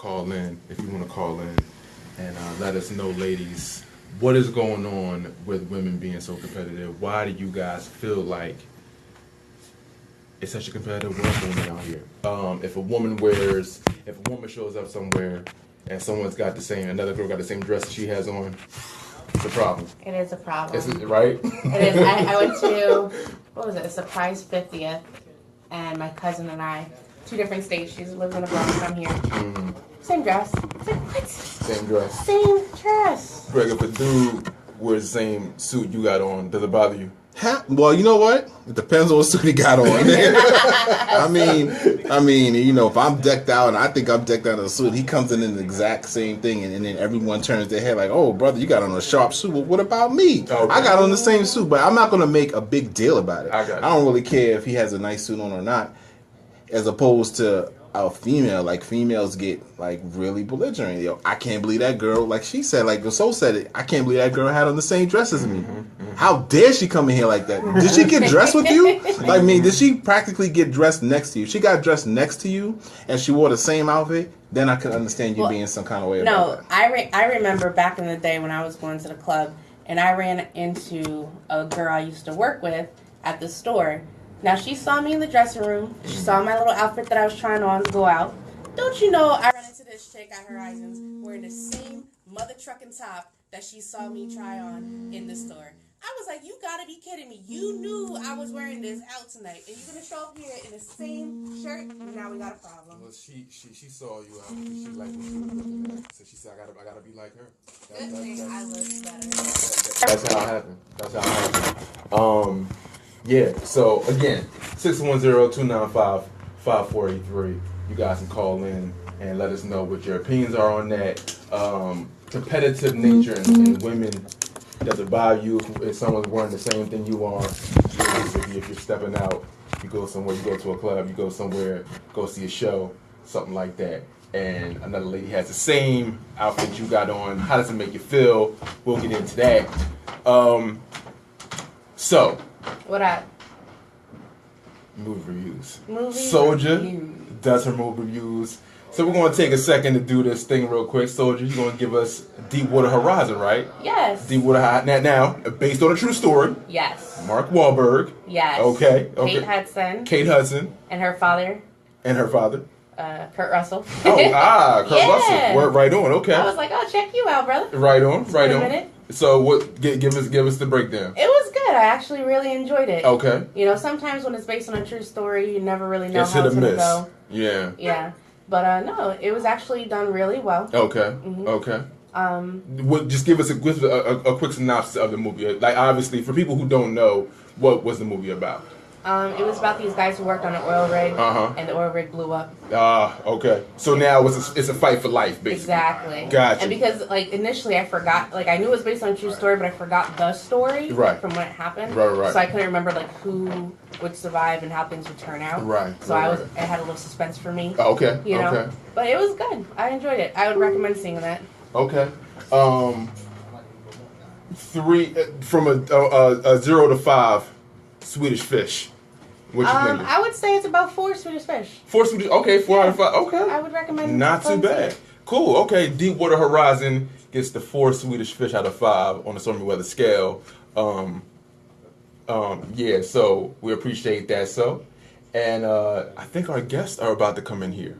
call in, if you want to call in and let us know, ladies, what is going on with women being so competitive? Why do you guys feel like it's such a competitive world for women out here? If a woman shows up somewhere and another girl got the same dress that she has on, it's a problem. It is a problem. Is it, right? It is. I went to, a surprise 50th, and my cousin and I, 2 different states. She lives in the Bronx, I'm here. Mm-hmm. Same dress. It's like, what? Same dress. Same dress. Greg, if a dude wears the same suit you got on, does it bother you? Well, you know what? It depends on what suit he got on. I mean, you know, if I'm decked out and I think I'm decked out in a suit, he comes in the exact same thing, and then everyone turns their head like, "Oh, brother, you got on a sharp suit. Well, what about me? Okay. I got on the same suit, but I'm not going to make a big deal about it. I don't really care if he has a nice suit on or not, as opposed to a female. Like, females get like really belligerent. Yo, I can't believe that girl, like she said, like the soul said it, I can't believe that girl had on the same dress as me. How dare she come in here like that? Did she get dressed with you? Like, did she practically get dressed next to you? She got dressed next to you and she wore the same outfit, then I could understand you being some kind of way about that. I remember back in the day when I was going to the club and I ran into a girl I used to work with at the store. Now, she saw me in the dressing room. She saw my little outfit that I was trying on to go out. Don't you know, I ran into this chick at Horizons wearing the same mother trucking top that she saw me try on in the store. I was like, you gotta be kidding me. You knew I was wearing this out tonight, and you're gonna show up here in the same shirt? Now we got a problem. Well, she saw you out. She liked what you were looking at. So she said, I gotta be like her. Good thing I look better. That's how it happened. Yeah, so again, 610-295-5483. You guys can call in and let us know what your opinions are on that. Competitive nature in women, does it bother you if someone's wearing the same thing you are? If you're stepping out, you go somewhere, you go to a club, you go somewhere, go see a show, something like that, and another lady has the same outfit you got on. How does it make you feel? We'll get into that. So, what up? Movie reviews. Soldier does her movie reviews. So we're going to take a second to do this thing real quick. Soldier, you're going to give us Deepwater Horizon, right? Yes. Deepwater Horizon. Now, based on a true story. Yes. Mark Wahlberg. Yes. Okay. Kate Hudson. And her father. Kurt Russell. Kurt Russell. Right on. Okay. I was like, oh, check you out, brother. Right on. Right on. Minute. So what? Give us the breakdown. It was good. I actually really enjoyed it. Okay. You know, sometimes when it's based on a true story, you never really know how it's going to go. Yeah. Yeah. But no, it was actually done really well. Okay. Mm-hmm. Okay. Just give us a quick synopsis of the movie. Like, obviously, for people who don't know, what was the movie about? It was about these guys who worked on an oil rig, and the oil rig blew up. Okay. So now it's a fight for life, basically. Exactly. Gotcha. And because, like, initially I forgot, like, I knew it was based on a true story, but I forgot the story from when it happened. Right. So I couldn't remember, like, who would survive and how things would turn out. Right. So it had a little suspense for me. Okay. You know? Okay. But it was good. I enjoyed it. I would recommend seeing that. Okay. 3 from a 0 to 5 Swedish Fish. What you think? I would say it's about 4 Swedish Fish. 4 Swedish. Okay, 4 out of 5. Okay. I would recommend. Not too bad. Cool. Okay, Deepwater Horizon gets the 4 Swedish Fish out of 5 on the Stormy weather scale. Yeah. So we appreciate that. So. And I think our guests are about to come in here.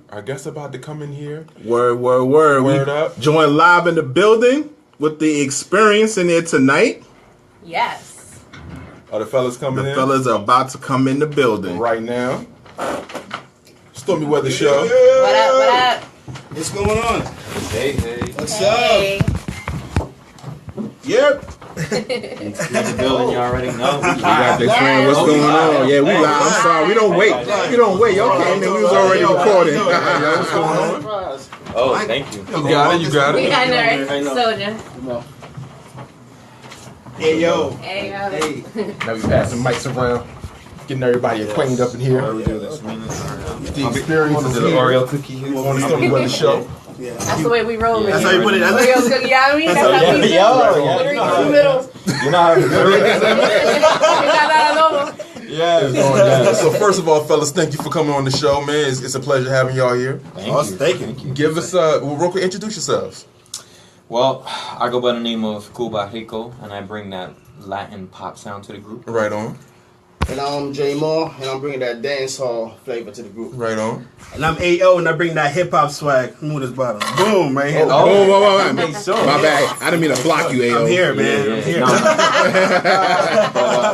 Word. Word up. Join live in the building with the experience in there tonight. Yes. Are the fellas coming in? The fellas are about to come in the building. Right now. Stormy Weather Show. What up? What's going on? Hey. What's up? Yep. In the building, you already know. We got this man. What's going on? Yeah, we live. I'm sorry. We don't wait. Y'all came in. We was already recording. What's going on? Oh, thank you. You got it. We got it. Soldier. Hey, yo. Hey. Now we passing mics around, getting everybody acquainted up in here. DeXperience is the Oreo cookie here on the Stormy Weather Show. Yeah. That's the way we roll. That's how you put it. Oreo cookie. Yeah, I mean that's how we do. You know how to do it. Yeah, Yeah. It's going down. So first of all, fellas, thank you for coming on the show, man. It's a pleasure having y'all here. Thank you. Give us real quick, introduce yourselves. Well, I go by the name of Cuba Rico, and I bring that Latin pop sound to the group. Right on. And I'm Jay Moore, and I'm bringing that dance hall flavor to the group. Right on. And I'm AO, and I bring that hip hop swag. Move this bottom. Boom, right here. Oh, Make sure. my bad. I didn't mean to block you, AO. I'm here, man. I'm here. No.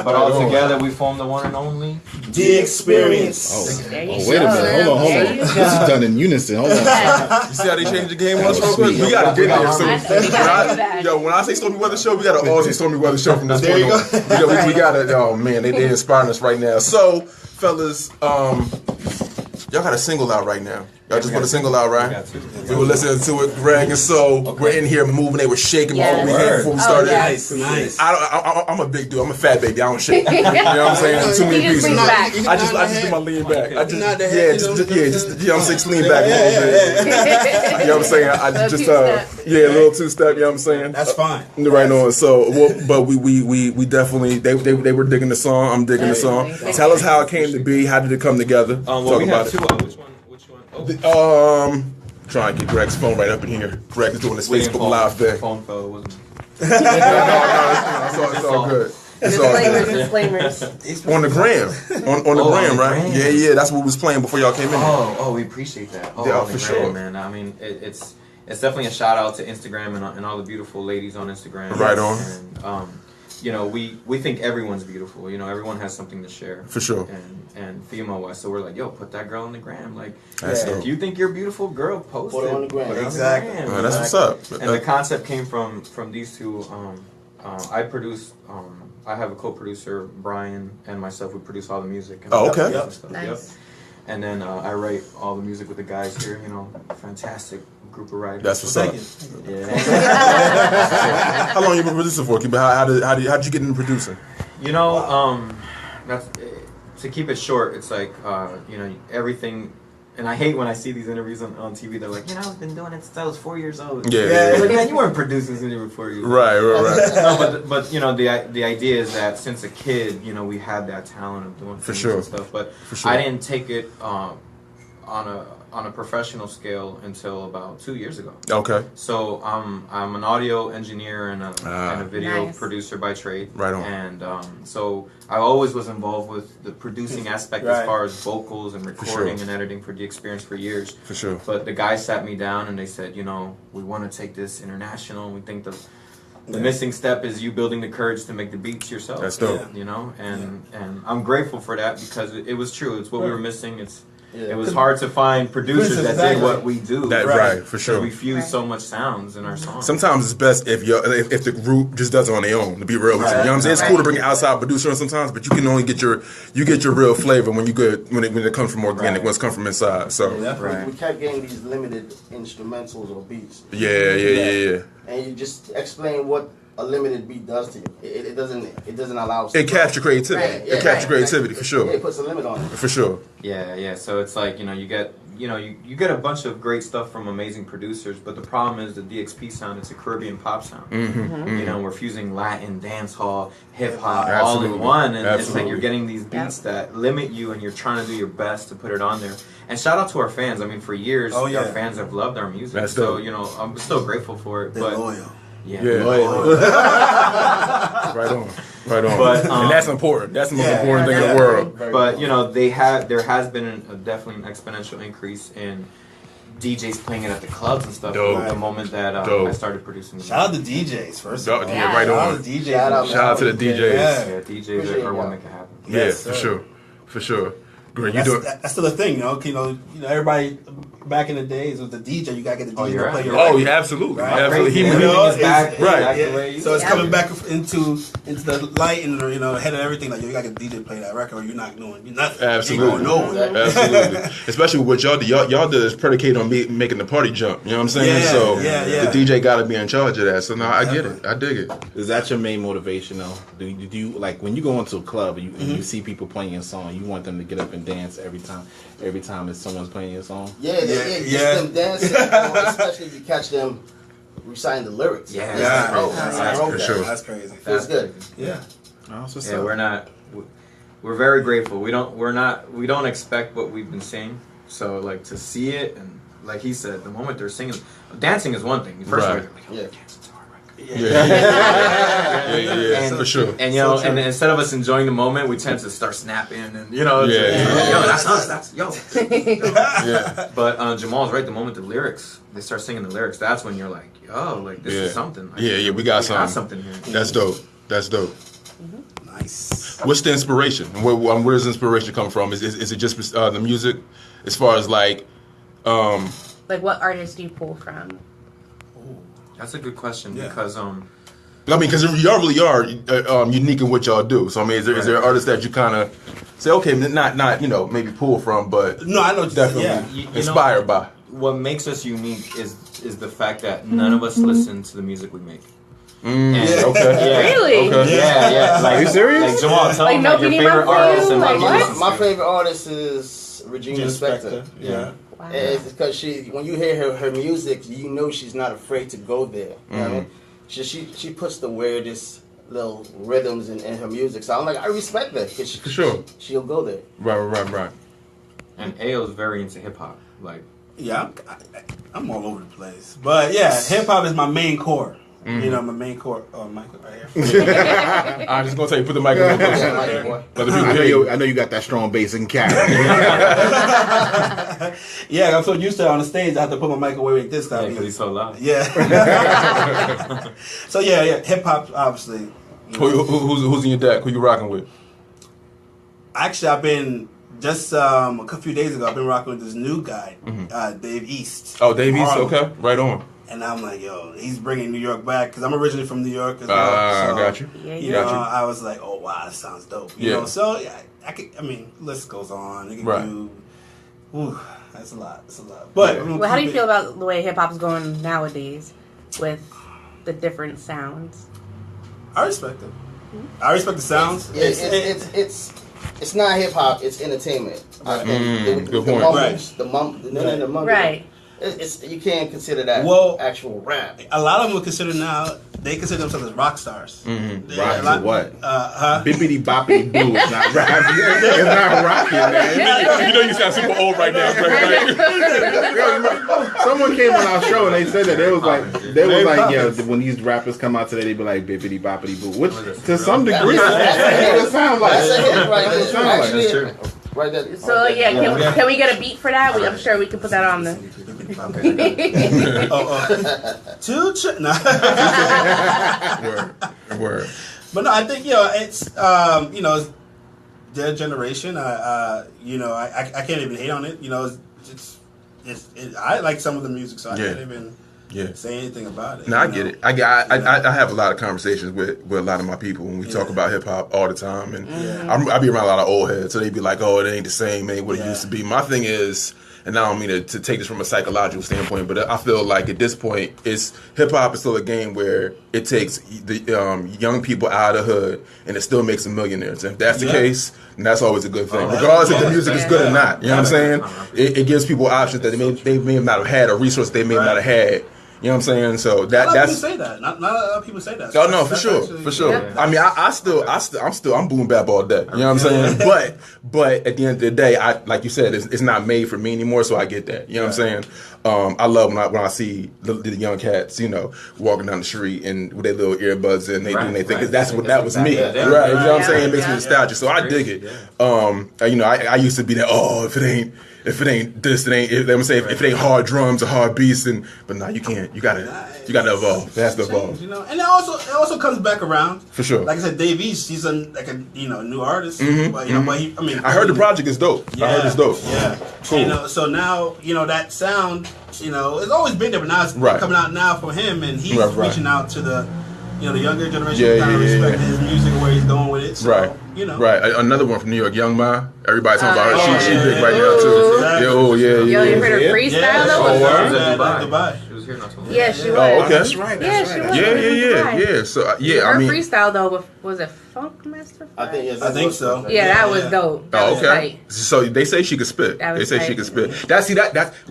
but all together, we form the one and only DeXperience. Oh, There you wait a go. minute. Hold There on. you This go. is done in unison. Hold on. You see how they changed the game on us real quick? We gotta get there soon. When I say Stormy Weather Show, we gotta all say Stormy Weather Show from this There point you on. We gotta. Oh man, they inspiring us right now. So, fellas, y'all got a single out right now. Y'all just put a single out, right? We were listening to it, Greg, and so we're in here moving. They were shaking Yes. before we started. yes. Nice. I'm a big dude. I'm a fat baby. I don't shake. You know what I'm saying? Too many He just pieces. leans back. I just do my lean back. I just Nod the yeah, head, just you know? I'm saying, lean back a little bit. You know what I'm saying? I Little just two-step. a little two step. You know what I'm saying? That's fine. Right on. So, but we definitely they were digging the song. I'm digging the song. Tell us how it came to be. How did it come together? Well, Talk we about have two. Which one? it. Try and get Greg's phone right up in here. Greg is doing his Facebook Live thing. Phone fell, wasn't No, it's all good. It's all good. Disclaimers. On the gram, on the gram, right? gram. Yeah, that's what we was playing before y'all came in. Oh, we appreciate that. Oh, Yeah, on the for gram, sure. man. I mean, it's definitely a shout out to Instagram and all the beautiful ladies on Instagram. Right on. And we think everyone's beautiful. You know, everyone has something to share. For sure. And female wise, so we're like, yo, put that girl on the gram. Like, That's if dope. you think you're beautiful, girl, post Put it. it on the gram. Put it on the Exactly. gram. That's what's up. And the concept came from these two. I produce. I have a co-producer, Brian, and myself. We produce all the music. And Oh, okay. and stuff. Nice. Yep. And then I write all the music with the guys here. You know, fantastic group of writers. That's what's up. Yeah. How long you been producing for, Keith? How did you get into producing? You know, that's to keep it short. It's like everything. And I hate when I see these interviews on TV. They're like, I've been doing it since I was 4 years old. Yeah. Like, man, you weren't producing since you were 4 years old. Right. No, but the idea is that since a kid, we had that talent of doing things sure. and stuff. But For sure. I didn't take it on a professional scale until about 2 years ago. Okay. So I'm an audio engineer and a video Nice. producer by trade. Right on. And so I always was involved with the producing aspect as Right. far as vocals and recording sure. and editing for DeXperience for years. For sure. But the guys sat me down and they said, we want to take this international. We think the missing step is you building the courage to make the beats yourself. That's dope. And I'm grateful for that because it was true. It's what we were missing. Yeah. It was hard to find producers that did what we do. That right, for sure. We fuse so much sounds in our songs. Sometimes it's best if the group just does it on their own. To be real with you, you know what I'm saying? It's cool to bring an outside producer in sometimes, but you can only get your real flavor when it comes from organic, when it comes from inside. So Right. We kept getting these limited instrumentals or beats. yeah. And you just explain what a limited beat does to you. It doesn't allow us It captures creativity. Right. It captures creativity for Yeah, sure. it puts a limit on it. For sure. Yeah. So it's like you get you get a bunch of great stuff from amazing producers, but the problem is the DXP sound. It's a Caribbean pop sound. Mm-hmm. We're fusing Latin, dance hall, hip hop, all Absolutely. in one, and it's Absolutely. like you're getting these beats that limit you, and you're trying to do your best to put it on there. And shout out to our fans. I mean, for years, Oh, yeah. our fans have loved our music. That's so dope. I'm still grateful for it. They're But loyal. yeah. Right on. But, and that's important. That's the most Yeah. important thing in the Yeah. world. But there has been definitely an exponential increase in DJs playing it at the clubs and stuff. Dope. The moment that Dope. I started producing the Shout out to DJs first. Dope. Of all. Yeah, right Shout out on. to DJs. Shout out, Shout out to the DJs. Yeah. yeah, DJs Appreciate are what y'all. make it happen. Yeah, Yes, for sir. sure. For sure. Great. You That's, do it. that's still a thing, everybody back in the days with the DJ, you gotta get the DJ you're to play right. your Oh, record. yeah, absolutely. Right. Absolutely. Crazy. He Everything know, is back, right. back the Yeah. way it So it's used to coming be. back into the light and ahead of everything. Like you got to get the DJ to play that record, or you're not doing nothing. Absolutely. You ain't going nowhere. Absolutely. Especially with what y'all do. Y'all do is predicated on making the party jump. You know what I'm saying? Yeah, So yeah. the DJ got to be in charge of that. So no, I get it. I dig it. Is that your main motivation though? Do you like when you go into a club and you see people playing your song, you want them to get up and dance every time that someone's playing your song? Yeah. Get them dancing, especially if you catch them reciting the lyrics. Yeah. It's Yeah. like, oh, That's I wrote for that. sure. That's crazy. Feels good. Yeah. Oh, that's what's Yeah, up. we're very grateful. We don't expect what we've been seeing. So like to see it, and like he said, the moment they're singing, dancing is one thing. The first Right. they're like, Yeah. dancing's hard, right? Yeah, And- for sure. And you know, and instead of us enjoying the moment, we tend to start snapping, and you know, it's Yeah. like, yo, that's us, that's yo. Yeah. But Jamal's right. The moment the lyrics, they start singing the lyrics, that's when you're like, yo, like this is something. Like, Yeah, we got something here. That's dope. That's dope. Nice. What's the inspiration? Where does inspiration come from? Is it just the music, as far as like, Like, what artists do you pull from? That's a good question Yeah. because I mean, because y'all really are unique in what y'all do. So I mean, is there artists that you kind of say, okay, not maybe pull from, but No, I know. definitely Yeah. You know- inspired by? what makes us unique is the fact that none of us listen to the music we make. Okay. Yeah. Really? Okay. Yeah. Like, Are you serious? Like Jamal, tell Like, them no like your Beanie Man favorite for artist you? and Like, like what? My favorite artist is Regina Spektor. Yeah. Wow. It's because when you hear her music, you know she's not afraid to go there. You know what I mean? She puts the weirdest little rhythms in her music. So I'm like, I respect that. Cause For sure. She'll go there. Right. And Ayo's very into hip hop. Like Yeah, I'm all over the place. But yeah, hip hop is my main core. You know, my main core. Oh, Michael, right here. I'm just gonna tell you, put the mic on. Yeah, like, boy. Let the people hear you. I know you got that strong bass and carry. Yeah, I'm so used to it on the stage. I have to put my mic away like this time. because he's so loud. Yeah. So yeah, hip hop obviously. Who's in your deck? Who you rocking with? Actually, I've been just a few days ago. I've been rocking with this new guy, Dave East. Oh, Dave East. Harlem. Okay, right on. And I'm like, yo, he's bringing New York back because I'm originally from New York as well. So, Got you. Yeah, You Got know, you. I was like, oh wow, that sounds dope. You Yeah. know, so yeah, I mean, list goes on. You can Right. do. Ooh, that's a lot. That's a lot. But Yeah. I'm gonna Well, how do keep you feel about the way hip hop's going nowadays with the different sounds? I respect it. I respect the sounds. It's not hip hop. It's entertainment. I think good the point. mumbles, the mumbles, Right. It's you can't consider that Well, actual rap. A lot of them would consider now. They consider themselves as rock stars. They- Rock a lot- to what? Huh? Bippity boppity boo. It's not rapping. It's not rocking, man. You know you sound super old right now, right? Someone came on our show and they said that they was like, yeah, when these rappers come out today, they be like bippity boppity boo, which to some degree, it sounds like. That's a hit right That's what it there. sounds like. Actually, That's true. right there. So yeah, can we get a beat for that? I'm sure we can put that on the. No. Word. But no, I think it's it's their generation. I can't even hate on it. I like some of the music, so I Yeah. can't even Yeah. say anything about it. No, I you get know? it. I have a lot of conversations with a lot of my people when we talk about hip hop all the time, and I be around a lot of old heads, so they be like, "Oh, it ain't the same, ain't what it used to be." My thing is, and I don't mean to take this from a psychological standpoint, but I feel like at this point, hip hop is still a game where it takes the young people out of the hood, and it still makes them millionaires. And if that's the case, then that's always a good thing, regardless if the music is good or not. You know what I'm saying? It gives people options that they may not have had, or resources they may not have had. You know what I'm saying? So A lot of that's. people say that. Not a lot of people say that. Oh no, for That's sure, actually- for sure. Yeah. I mean, I'm boom bap all day. You know what I'm saying? But at the end of the day, like you said, it's not made for me anymore. So I get that. You know what I'm saying? I love when I see the young cats, walking down the street and with their little earbuds and they do their thing. 'Cause that was me, right? You know what I'm saying? It makes me nostalgic. So I dig it. I used to be that. Oh, if it ain't this, it ain't. Let me say if it ain't hard drums or hard beats, but now you can't. You gotta evolve. It has to evolve. Change, and it also comes back around. For sure. Like I said, Dave East, he's a new artist. But, I heard the project is dope. Yeah, I heard it's dope. Yeah, Cool. So now that sound, it's always been there, but now it's coming out now for him, and he's Right. reaching out to the younger generation. Yeah, kind of yeah, respect yeah. his music, where he's going with it. So, Right. Right. Another one from New York, Young Ma. Everybody's talking about her. She big right now too. Exactly. Yo, yeah. Yo, you heard her Yeah. freestyle though? Oh, wow. She was at Dubai. Dubai. She was here not so long. Yeah, she was. Oh, okay. That's right. Yeah, she was. Yeah. So Her I mean. freestyle though was it Funk Master? I think yes, I think so. Yeah, that was dope. That Oh, was okay. tight. So they say she could spit. That They was say tight. she could spit. That's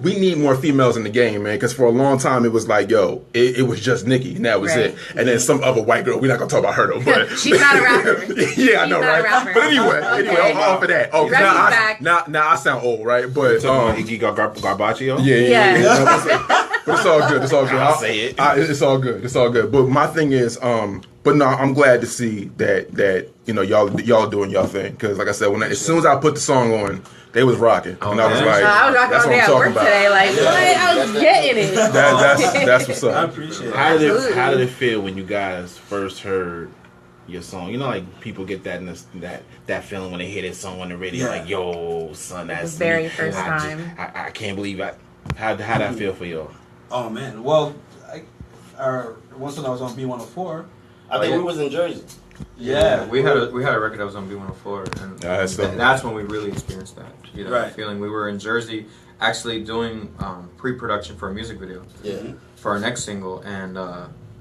we need more females in the game, man. Because for a long time it was like, yo, it was just Nicki, and that was Right. it. And then some other white girl. We're not gonna talk about her though, but She's not a rapper. yeah, I know, She's not a rapper. But anyway, off of that. Oh, Reggie's back. now I sound old, right? But Iggy Garbaccio? yeah. But it's all good. It's all good. I'll say it. It's all good. It's all good. But my thing is, but no, I'm glad to see that y'all doing y'all thing, because like I said, as soon as I put the song on, they was rocking, and I was like, I was rocking that's all what day I'm at talking work about. today. Like, what? I was getting it. That's what's up. I appreciate it. How did it feel when you guys first heard your song? You know, like people get that feeling when they hear this song on the radio, like, yo, son, that's The very me. first time. I can't believe how that feel for y'all? Oh man, well, once when I was on B104, I think we was in Jersey. Yeah, we had a record that was on B104, and that's when we really experienced that. Right. Feeling. We were in Jersey, actually doing pre-production for a music video. Yeah. For our next single, and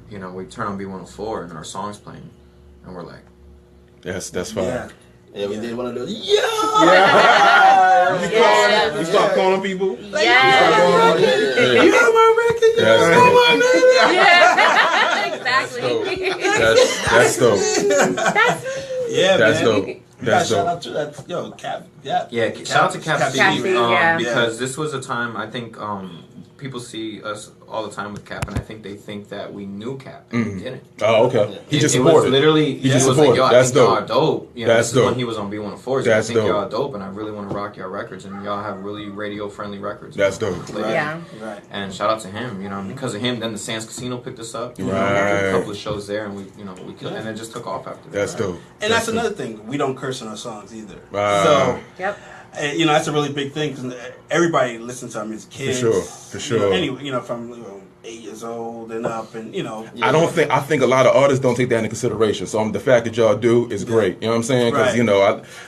we turn on B104 and our song's playing, and we're like, That's fine. Yeah, we did one of those. You start calling people? Yeah. Exactly. That's dope. Yeah, That's man. dope. That's Shout dope. out to that, Cap. Yeah, shout out to Cap Cap C, C, yeah. because this was a time, I think, people see us all the time with Cap, and I think they think that we knew Cap, and we didn't. Oh, okay. He just It was supported. literally, He just was like, supported. yo, I That's think y'all are dope. dope. That's this is when dope. he was on B104. That's I think dope. y'all are dope, and I really want to rock y'all records, and y'all have really radio-friendly records. That's dope. Yeah. Right. And shout out to him, because of him, then the Sands Casino picked us up. Right. We did a couple of shows there, and we killed, and it just took off after that. That's dope. And that's another thing. We don't curse in our songs either. Wow. Yep. That's a really big thing because everybody listens to our music. Kids, For sure. Anyway, from 8 years old and up, and I think a lot of artists don't take that into consideration. So the fact that y'all do is great. You know what I'm saying? Because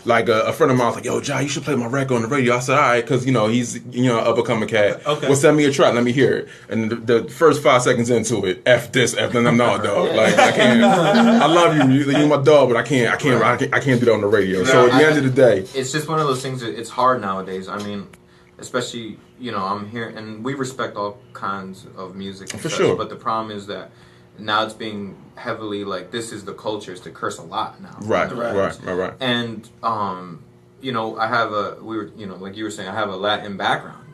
Right. a friend of mine was like, "Yo, Jai, you should play my record on the radio." I said, "All right," because he's an up and coming cat. Okay. Well, send me a track, let me hear it. And the first 5 seconds into it, F this, F then I'm not dog. Like I can't. I love you, you're my dog, but I can't do that on the radio. So at the end of the day, It's just one of those things that it's hard nowadays. I mean, especially, I'm here, and we respect all kinds of music and For such, sure. but the problem is that now it's being heavily, like, this is the culture, is to curse a lot now. right. And, I have like you were saying, I have a Latin background,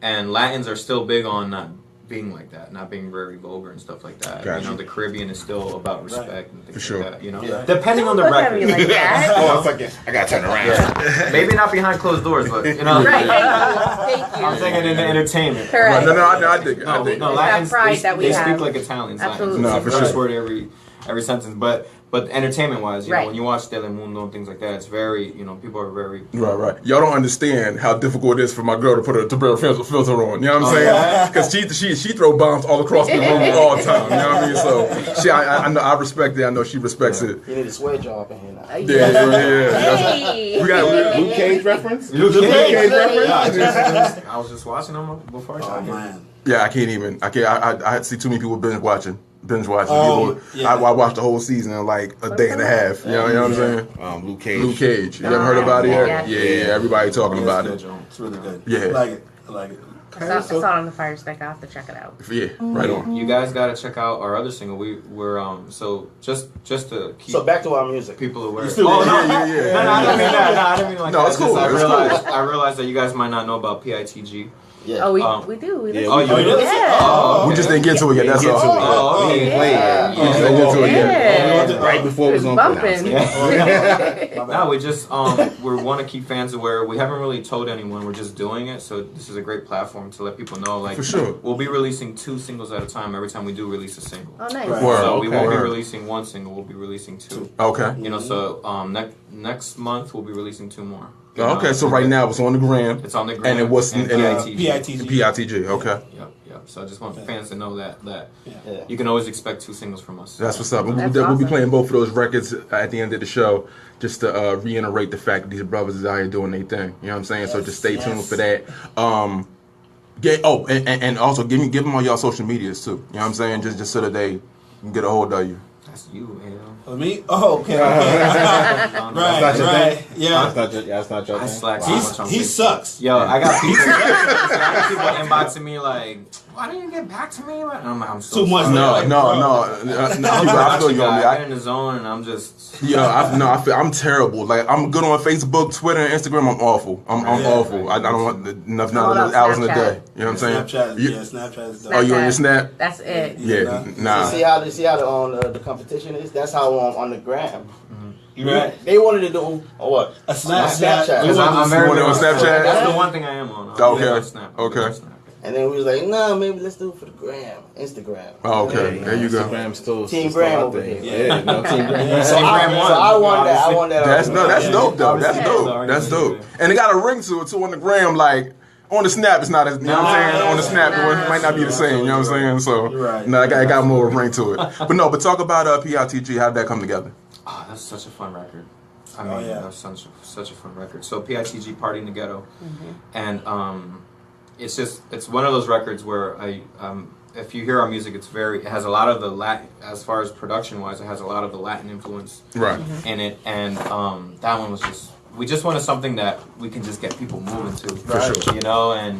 and Latins are still big on not being like that, not being very vulgar and stuff like that. Gotcha. The Caribbean is still about respect and things For sure. like that, Yeah. Depending on the Look at me record. like that. Oh, it's like I gotta turn around. Yeah. Maybe not behind closed doors, but Right. Thank you. I'm thinking in the entertainment. Correct. No, I dig it. I No, dig it. no, It's Latins, that pride they, that we they have. speak like Italians. Absolutely. No, Latins. for It's the first sure. word every sentence, but entertainment wise, Right. when you watch Telemundo and things like that, it's very, people are very Right. Y'all don't understand how difficult it is for my girl to put a filter on. You know what I'm saying? Because she throw bombs all across the room all the time. You know what I mean? So I know I respect it. I know she respects it. You need a swear job in here now. Yeah. Hey. We got Luke Cage reference? Luke Cage reference. I was just watching them before I Oh got here. man. Yeah, I see too many people binge watching. Oh, People, yeah. I watched the whole season in like a day and a half. You know what I'm saying? Luke Cage. Luke Cage. You ever heard about it yet? Yeah. Yeah. Everybody talking about it. It's really good. Yeah. I like it. I saw it on the Fire Stick. I'll have to check it out. Yeah, right on. You guys got to check out our other single. We're so just to keep So back to our music. people aware. still- Oh, no, Yeah. I didn't mean that. No, I didn't mean like No, that. it's cool, I it's realized, I realized that you guys might not know about PITG. Yeah. Oh, we Um, do. We yeah, listen Oh, to you it. do? Yeah. Oh, We just didn't get to it yet. That's all. Oh, okay. Yeah. We just didn't get to it yet. Yeah. Right before it was on Bumping. No, we just we want to keep fans aware. We haven't really told anyone. We're just doing it, so this is a great platform to let people know. Like, For sure. we'll be releasing 2 singles at a time every time we do release a single. Oh, nice. Right. Word, So we won't be okay. releasing 1 single. We'll be releasing 2. Okay. So next month we'll be releasing 2 more. Okay. So right now it's on the gram. It's on the And ground. it was and PITG. PITG. Okay. Yep. So I just want fans to know that Yeah. you can always expect 2 singles from us. That's what's up. We'll That's be awesome. playing both of those records at the end of the show, just to reiterate the fact that these brothers is out here doing their thing. You know what I'm saying? So just stay tuned for that. And also give them all y'all social medias too. You know what I'm saying? Just so that they can get a hold of you. That's you, For me? Oh, okay. Right. That's not your thing? Yeah. That's not your I thing? slack so much on He Facebook. sucks. Yo, I got people inboxing me like, why didn't you get back to me? I'm so Too much. sorry. No. I feel you on me. I get in the zone and I'm just. I'm terrible. Like I'm good on Facebook, Twitter, and Instagram. I'm awful. I'm awful. I don't want enough hours in a day. You know what I'm saying? Snapchat is Oh, you on your Snap? That's it. Yeah, nah. See how the competition is? That's how on the gram. Right. They wanted to do what? A Snapchat. Because I'm very You on Snapchat? That's the one thing I am on. Okay. And then we was like, no, maybe let's do it for the gram, Instagram. Oh, okay. There you go. Instagram still Team still Graham out over there. here. Yeah, no, Team Graham. So I won that. I won that. That's dope though. That's Yeah. dope. That's dope. And it got a ring to it too on the gram. Like on the Snap, it's not as you know what I'm saying. On the Snap, it might not be the same. You know what I'm saying? So no, it got more of a ring to it. But talk about PITG. How did that come together? Oh, that's such a fun record. I mean, that's such a fun record. So PITG, Party in the Ghetto, and it's one of those records where if you hear our music, it has a lot of the Latin, as far as production wise, it has a lot of the Latin influence in it, and that one was we just wanted something that we can just get people moving to, For sure. you know, and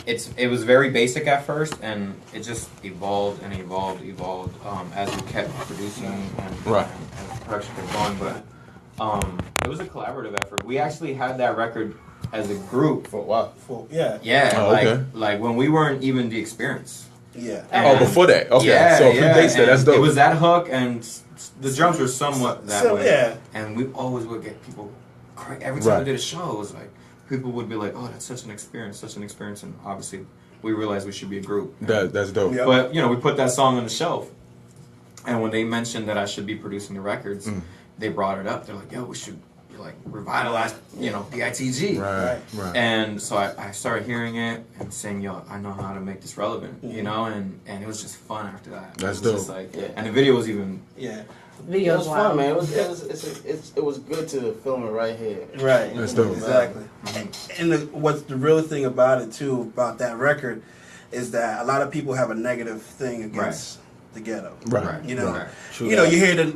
it was very basic at first, and it just evolved as we kept producing and the production kept going. But it was a collaborative effort. We actually had that record as a group. For what? Yeah, Oh, okay. like when we weren't even DeXperience. Yeah. Oh, before that. Okay. Yeah, So a few dates there. That's dope. It was that hook, and the drums were somewhat that way. Yeah. And we always would get people every time we did a show. It was like people would be like, "Oh, that's such an experience," and obviously we realized we should be a group. That's dope. Yep. But we put that song on the shelf, and when they mentioned that I should be producing the records, they brought it up. They're like, "Yo, we should revitalize, PITG." Right. And so I started hearing it and saying, "Yo, I know how to make this relevant," and it was just fun after that. That's it was just dope. and the video was even It was fun, man. It was good to film it right here. Right. That's dope. Exactly. And what's the real thing about it too, about that record, is that a lot of people have a negative thing against the ghetto. Right. You know, Right. you hear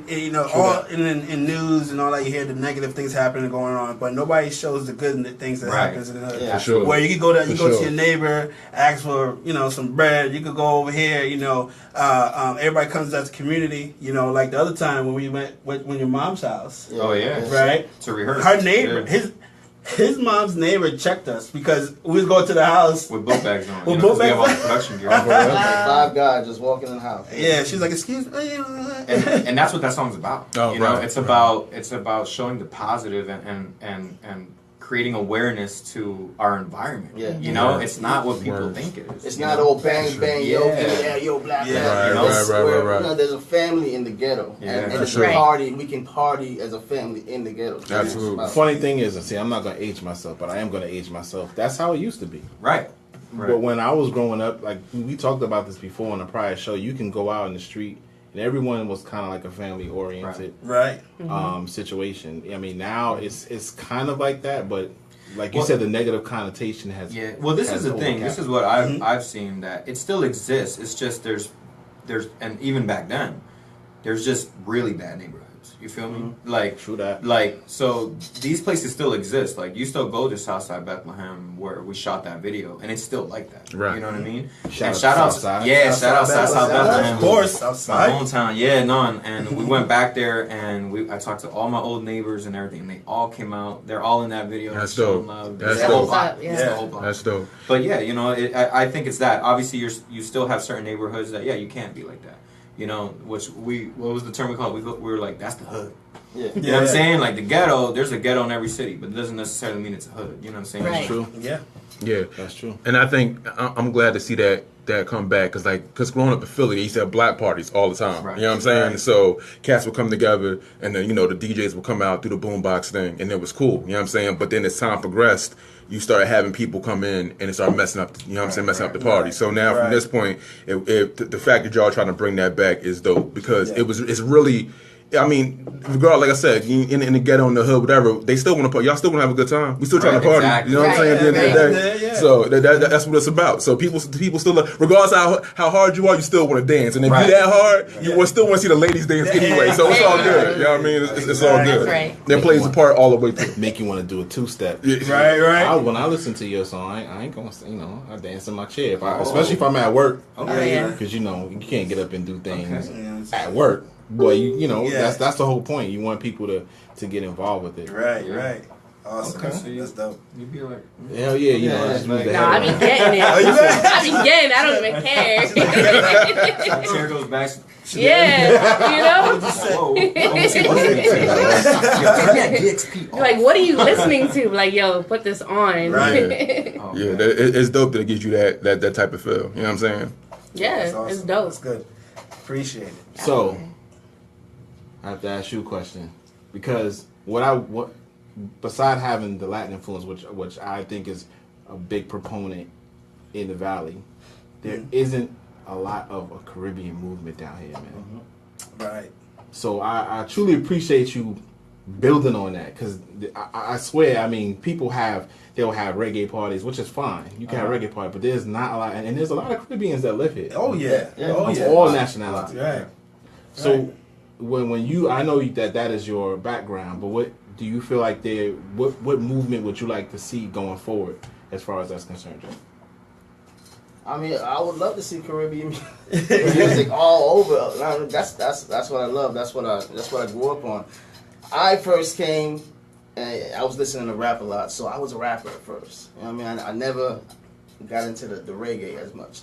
all in news and all that. You hear the negative things happening and going on, but nobody shows the good things that happens in the hood. Yeah. For sure. Where you can go to For to sure. your neighbor, ask for some bread. You could go over here. Everybody comes as a community. Like the other time when we went when your mom's house, Oh yeah. right? To rehearse. Her neighbor, Yeah. his mom's neighbor checked us because we was going to the house. With book bags on. With 'cause book we have all the bags on. production gear. Like 5 guys just walking in the house. Yeah, she's like, "Excuse me." and that's what that song's about. Oh, right, It's about showing the positive and creating awareness to our environment. Yeah. It's not what people Word. think it is. It's not all bang bang, yo, Yeah. yo, black, Yeah. black. Right. There's a family in the ghetto, Yeah, and for it's sure. a party. We can party as a family in the ghetto. Absolutely. Funny thing is, see, I'm not gonna age myself, but I am gonna age myself. That's how it used to be. Right. But when I was growing up, like we talked about this before on a prior show, you can go out in the street and everyone was kind of like a family oriented Right. situation. I mean, now it's kind of like that, but like you said, the negative connotation has. Yeah. Well, this is the thing. This is what I've seen, that it still exists. It's just there's and even back then, there's just really bad neighborhoods. You feel me? Like True that. Like, so these places still exist. Like, you still go to Southside Bethlehem where we shot that video, and it's still like that. Right. You know what I mean? Shout And out Southside. Yeah, shout out Southside Bethlehem. Of course, My outside. hometown, yeah, no, and we went back there, and I talked to all my old neighbors and everything. They all came out. They're all in that video. That's showing dope. love. That's It's the whole dope. block. Yeah. It's the whole block. That's dope. But yeah, I think it's that. Obviously, you still have certain neighborhoods that you can't be like that. Which what was the term we called? We were like, that's the hood. Yeah. You know what I'm saying? Like the ghetto, there's a ghetto in every city, but it doesn't necessarily mean it's a hood. You know what I'm saying? Right. True. Yeah. Yeah. That's true. And I think I'm glad to see that come back because growing up in Philly, they used to have black parties all the time. Right. You know what I'm saying? Right. So cats would come together, and then the DJs would come out, do the boombox thing, and it was cool. You know what I'm saying? But then as time progressed, you started having people come in and it started messing up. You know what I'm saying? Messing up the party. So now from this point, the fact that y'all trying to bring that back is dope because it's really. I mean, regardless, like I said, in the ghetto, in the hood, whatever, they still want to party. Y'all still want to have a good time. We still trying to party. Exactly. You know what I'm saying? At the end of the day. Yeah. So that's what it's about. So people still, regardless of how hard you are, you still want to dance. And if you that hard, you still want to see the ladies dance anyway. So it's all good. You know what I mean? It's all good. Right. That plays a part all the way through. Make you want to do a two-step. Right. When I listen to your song, I ain't gonna, I dance in my chair, especially if I'm at work. Because you can't get up and do things at work. Boy, that's the whole point. You want people to get involved with it. Right. Awesome. Okay. So that's dope. You'd be like, Hell yeah, just move the I head be getting it. I be getting it. I don't even care. chair goes back. Yeah, like, what are you listening to? Like, yo, put this on. Right. It's dope that it gives you that type of feel. You know what I'm saying? Yeah, That's awesome. it's dope. That's good. Appreciate it. So, I have to ask you a question, because what beside having the Latin influence, which I think is a big proponent in the Valley, there isn't a lot of a Caribbean movement down here, man. Right. So I truly appreciate you building on that, because I swear, I mean, they'll have reggae parties, which is fine. You can have reggae parties, but there's not a lot, and there's a lot of Caribbeans that live here. Oh yeah. All nationalities. Right. So when you, I know that is your background, but what do you feel like what movement would you like to see going forward as far as that's concerned, Joe? I mean, I would love to see Caribbean music all over. That's what I love. That's what I grew up on. I first came, and I was listening to rap a lot, so I was a rapper at first. You know what I mean? I never got into the reggae as much.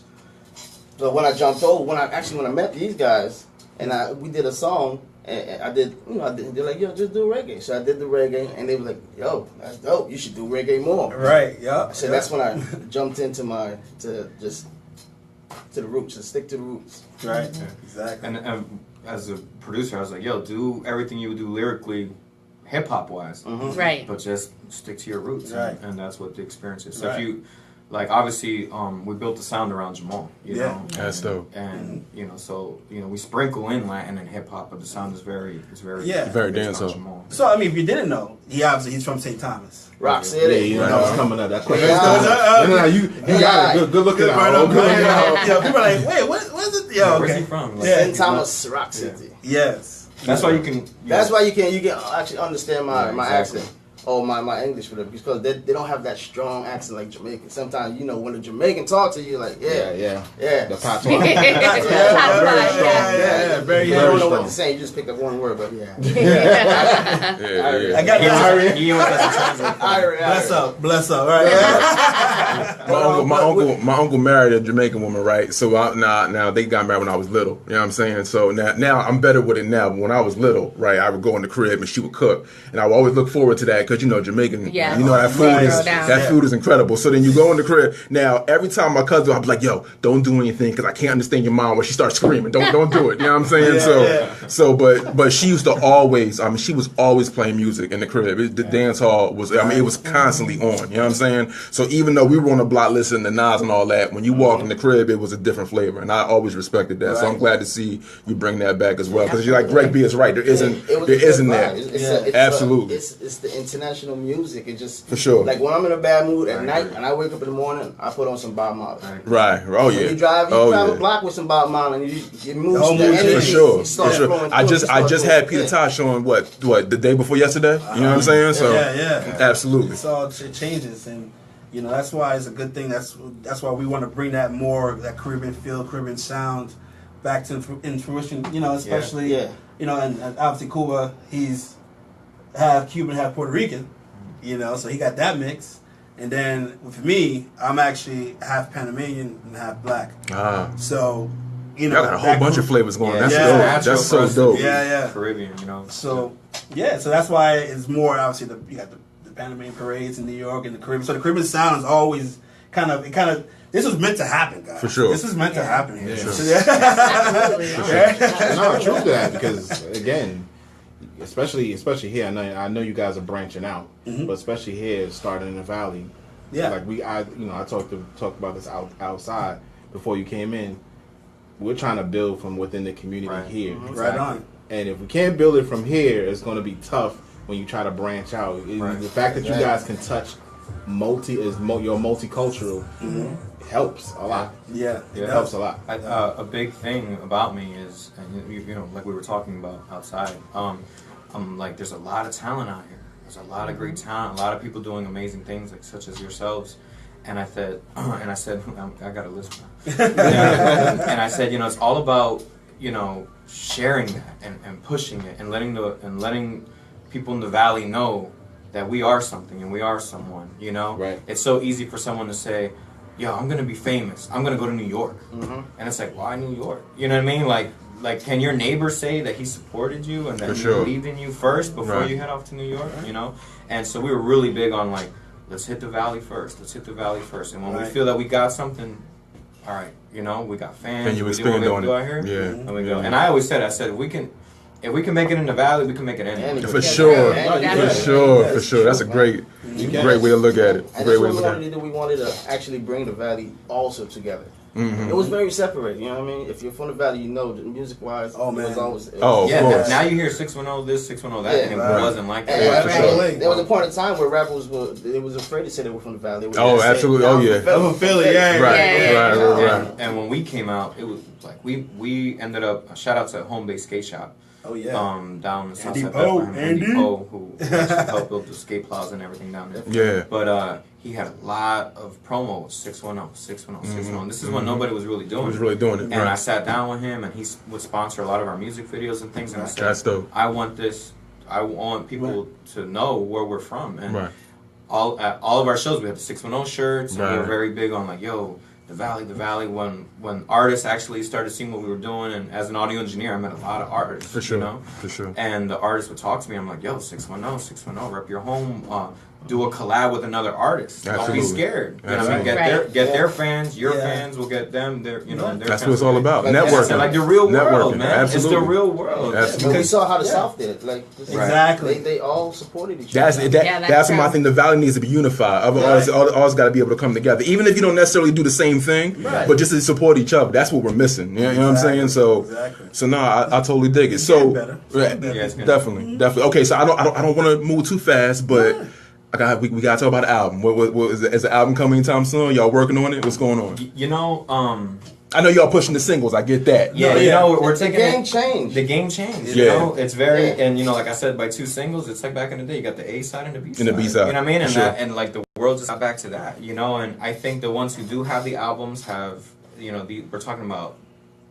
So when I jumped over, when I met these guys, and we did a song, and I did, they're like, yo, just do reggae. So I did the reggae, and they were like, yo, that's dope. You should do reggae more. Right. Yeah. So that's when I jumped into to the roots, to stick to the roots. Right. Exactly. And as a producer, I was like, yo, do everything you would do lyrically, hip hop wise, Right. but just stick to your roots, Right. and that's what the experience is. So Right. if you, like, obviously, we built the sound around Jamal, you know, That's dope. and so we sprinkle in Latin and hip hop, but the sound is very very based on dancehall. Jamal. So I mean, if you didn't know, he's from St. Thomas. Rock City. That was coming up. That question. Yeah. You got it. Good looking out. Yeah, people are like, wait, what's it? Yeah, Where's okay. he from? Like, St. Thomas, Rock City. Yes. That's why you can. That's why you can actually understand my exactly. accent. Or my English for them, because they don't have that strong accent like Jamaican. Sometimes, when a Jamaican talk to you, like, yeah. The pot talk. Yeah, very You don't know strong. what to say, you just pick up one word, but yeah. I got you. He always has to translate. Bless up, right? My uncle married a Jamaican woman, right? So now they got married when I was little. You know what I'm saying? So now I'm better with it now. But when I was little, right, I would go in the crib and she would cook, and I would always look forward to that because Jamaican, that food is incredible. So then you go in the crib. Now every time my cousin, I'd be like, yo, don't do anything because I can't understand your mom when she starts screaming. Don't do it. You know what I'm saying? But she used to always, she was always playing music in the crib. The dance hall was, it was constantly on. You know what I'm saying? So even though we were on the block listening to Nas and all that, when you walk in the crib, it was a different flavor, and I always respected that. So I'm glad to see you bring that back as well, because you're like Greg B is right. There isn't that. Absolutely. It's the international music. It just for sure. Like when I'm in a bad mood at night and I wake up in the morning, I put on some Bob Marley. Right. Oh yeah. When you drive a block with some Bob Marley, and you move the energy. For sure. I just had Peter Peter Tosh on what the day before yesterday. You know what I'm saying? So absolutely. It's all it changes, and that's why it's a good thing. That's why we want to bring that Caribbean feel, Caribbean sound back in fruition. Especially and obviously Cuba, he's half Cuban, half Puerto Rican. So he got that mix. And then with me, I'm actually half Panamanian and half black. So y'all got a whole bunch of flavors going. That's dope. That's so dope. Yeah. Caribbean, So so that's why it's more obviously you got the Panamanian parades in New York and the Caribbean. So the Caribbean sound is always kind of this was meant to happen, guys. For sure. This was meant to happen here. Yeah. So, Absolutely. No, true to that, because again, especially here, I know you guys are branching out, but especially here, starting in the Valley. Yeah. Like I talked about this outside before you came in. We're trying to build from within the community here. Right on. And if we can't build it from here, it's going to be tough when you try to branch out. The fact that you guys can touch you're multicultural helps a lot. Yeah, it helps a lot. A big thing about me is, and you know, like we were talking about outside. I'm like, there's a lot of talent out here. There's a lot of great talent. A lot of people doing amazing things, like such as yourselves. And I said, I got a list now. And I said, you know, it's all about, you know, sharing that and pushing it and letting people in the valley know that we are something and we are someone, you know? Right. It's so easy for someone to say, yo, I'm gonna be famous. I'm gonna go to New York. And it's like, why New York? You know what I mean? Like, can your neighbor say that he supported you and that he believed in you first before you head off to New York, you know? And so we were really big on like, let's hit the valley first. Let's hit the valley first. And when we feel that we got something, all right, you know, we got fans. And you we expand on it. Out here, Yeah. And we go. And I always said, if we can make it in the valley, we can make it anywhere. For sure. For sure. That's a great way to look at it. And that's what we wanted to do. We wanted to actually bring the valley also together. It was very separated, you know what I mean? If you're from the valley, you know, music-wise, it was always... of course. Now you hear 610 this, 610 that, and it wasn't like that. There was a point in time where rappers they was afraid to say they were from the valley. Absolutely. I'm from Philly, Right. And when we came out, it was like we ended up, shout out to Home Base Skate Shop. Oh yeah. Down in Southside Bethlehem, Andy Poe, who helped build the skate plaza and everything down there. Yeah. But he had a lot of promos, 610, 610, 610. This is when nobody was really doing it. And I sat down with him, and he would sponsor a lot of our music videos and things. And I said, that's dope. I want this. I want people to know where we're from. And all of our shows, we had the 610 shirts, and we were very big on like, yo, the valley. When artists actually started seeing what we were doing, and as an audio engineer, I met a lot of artists. For sure. You know? For sure. And the artists would talk to me. I'm like, yo, 610, rep your home. Do a collab with another artist. Don't be scared. You know what I mean? Get their fans. Your fans will get them. Their that's what it's all about. Networking. Like the real world, man. Absolutely. It's the real world. Because we saw how the South did it. Like exactly. They all supported each other. That's what I think. The valley needs to be unified. Otherwise, all got to be able to come together. Even if you don't necessarily do the same thing, but just to support each other. That's what we're missing. You know what I'm saying? So no, I totally dig it. So definitely. Okay, so I don't want to move too fast, but. We gotta talk about the album. What is the album coming anytime soon? Y'all working on it? What's going on? You know, I know y'all pushing the singles. I get that. Yeah, you know, we're taking the game changed. The game changed. You know, it's very and you know, like I said, by 2 singles, it's like back in the day. You got the A side and the B side. And the B side. You know what I mean? And and like the world just got back to that. You know, and I think the ones who do have the albums have, you know, we're talking about,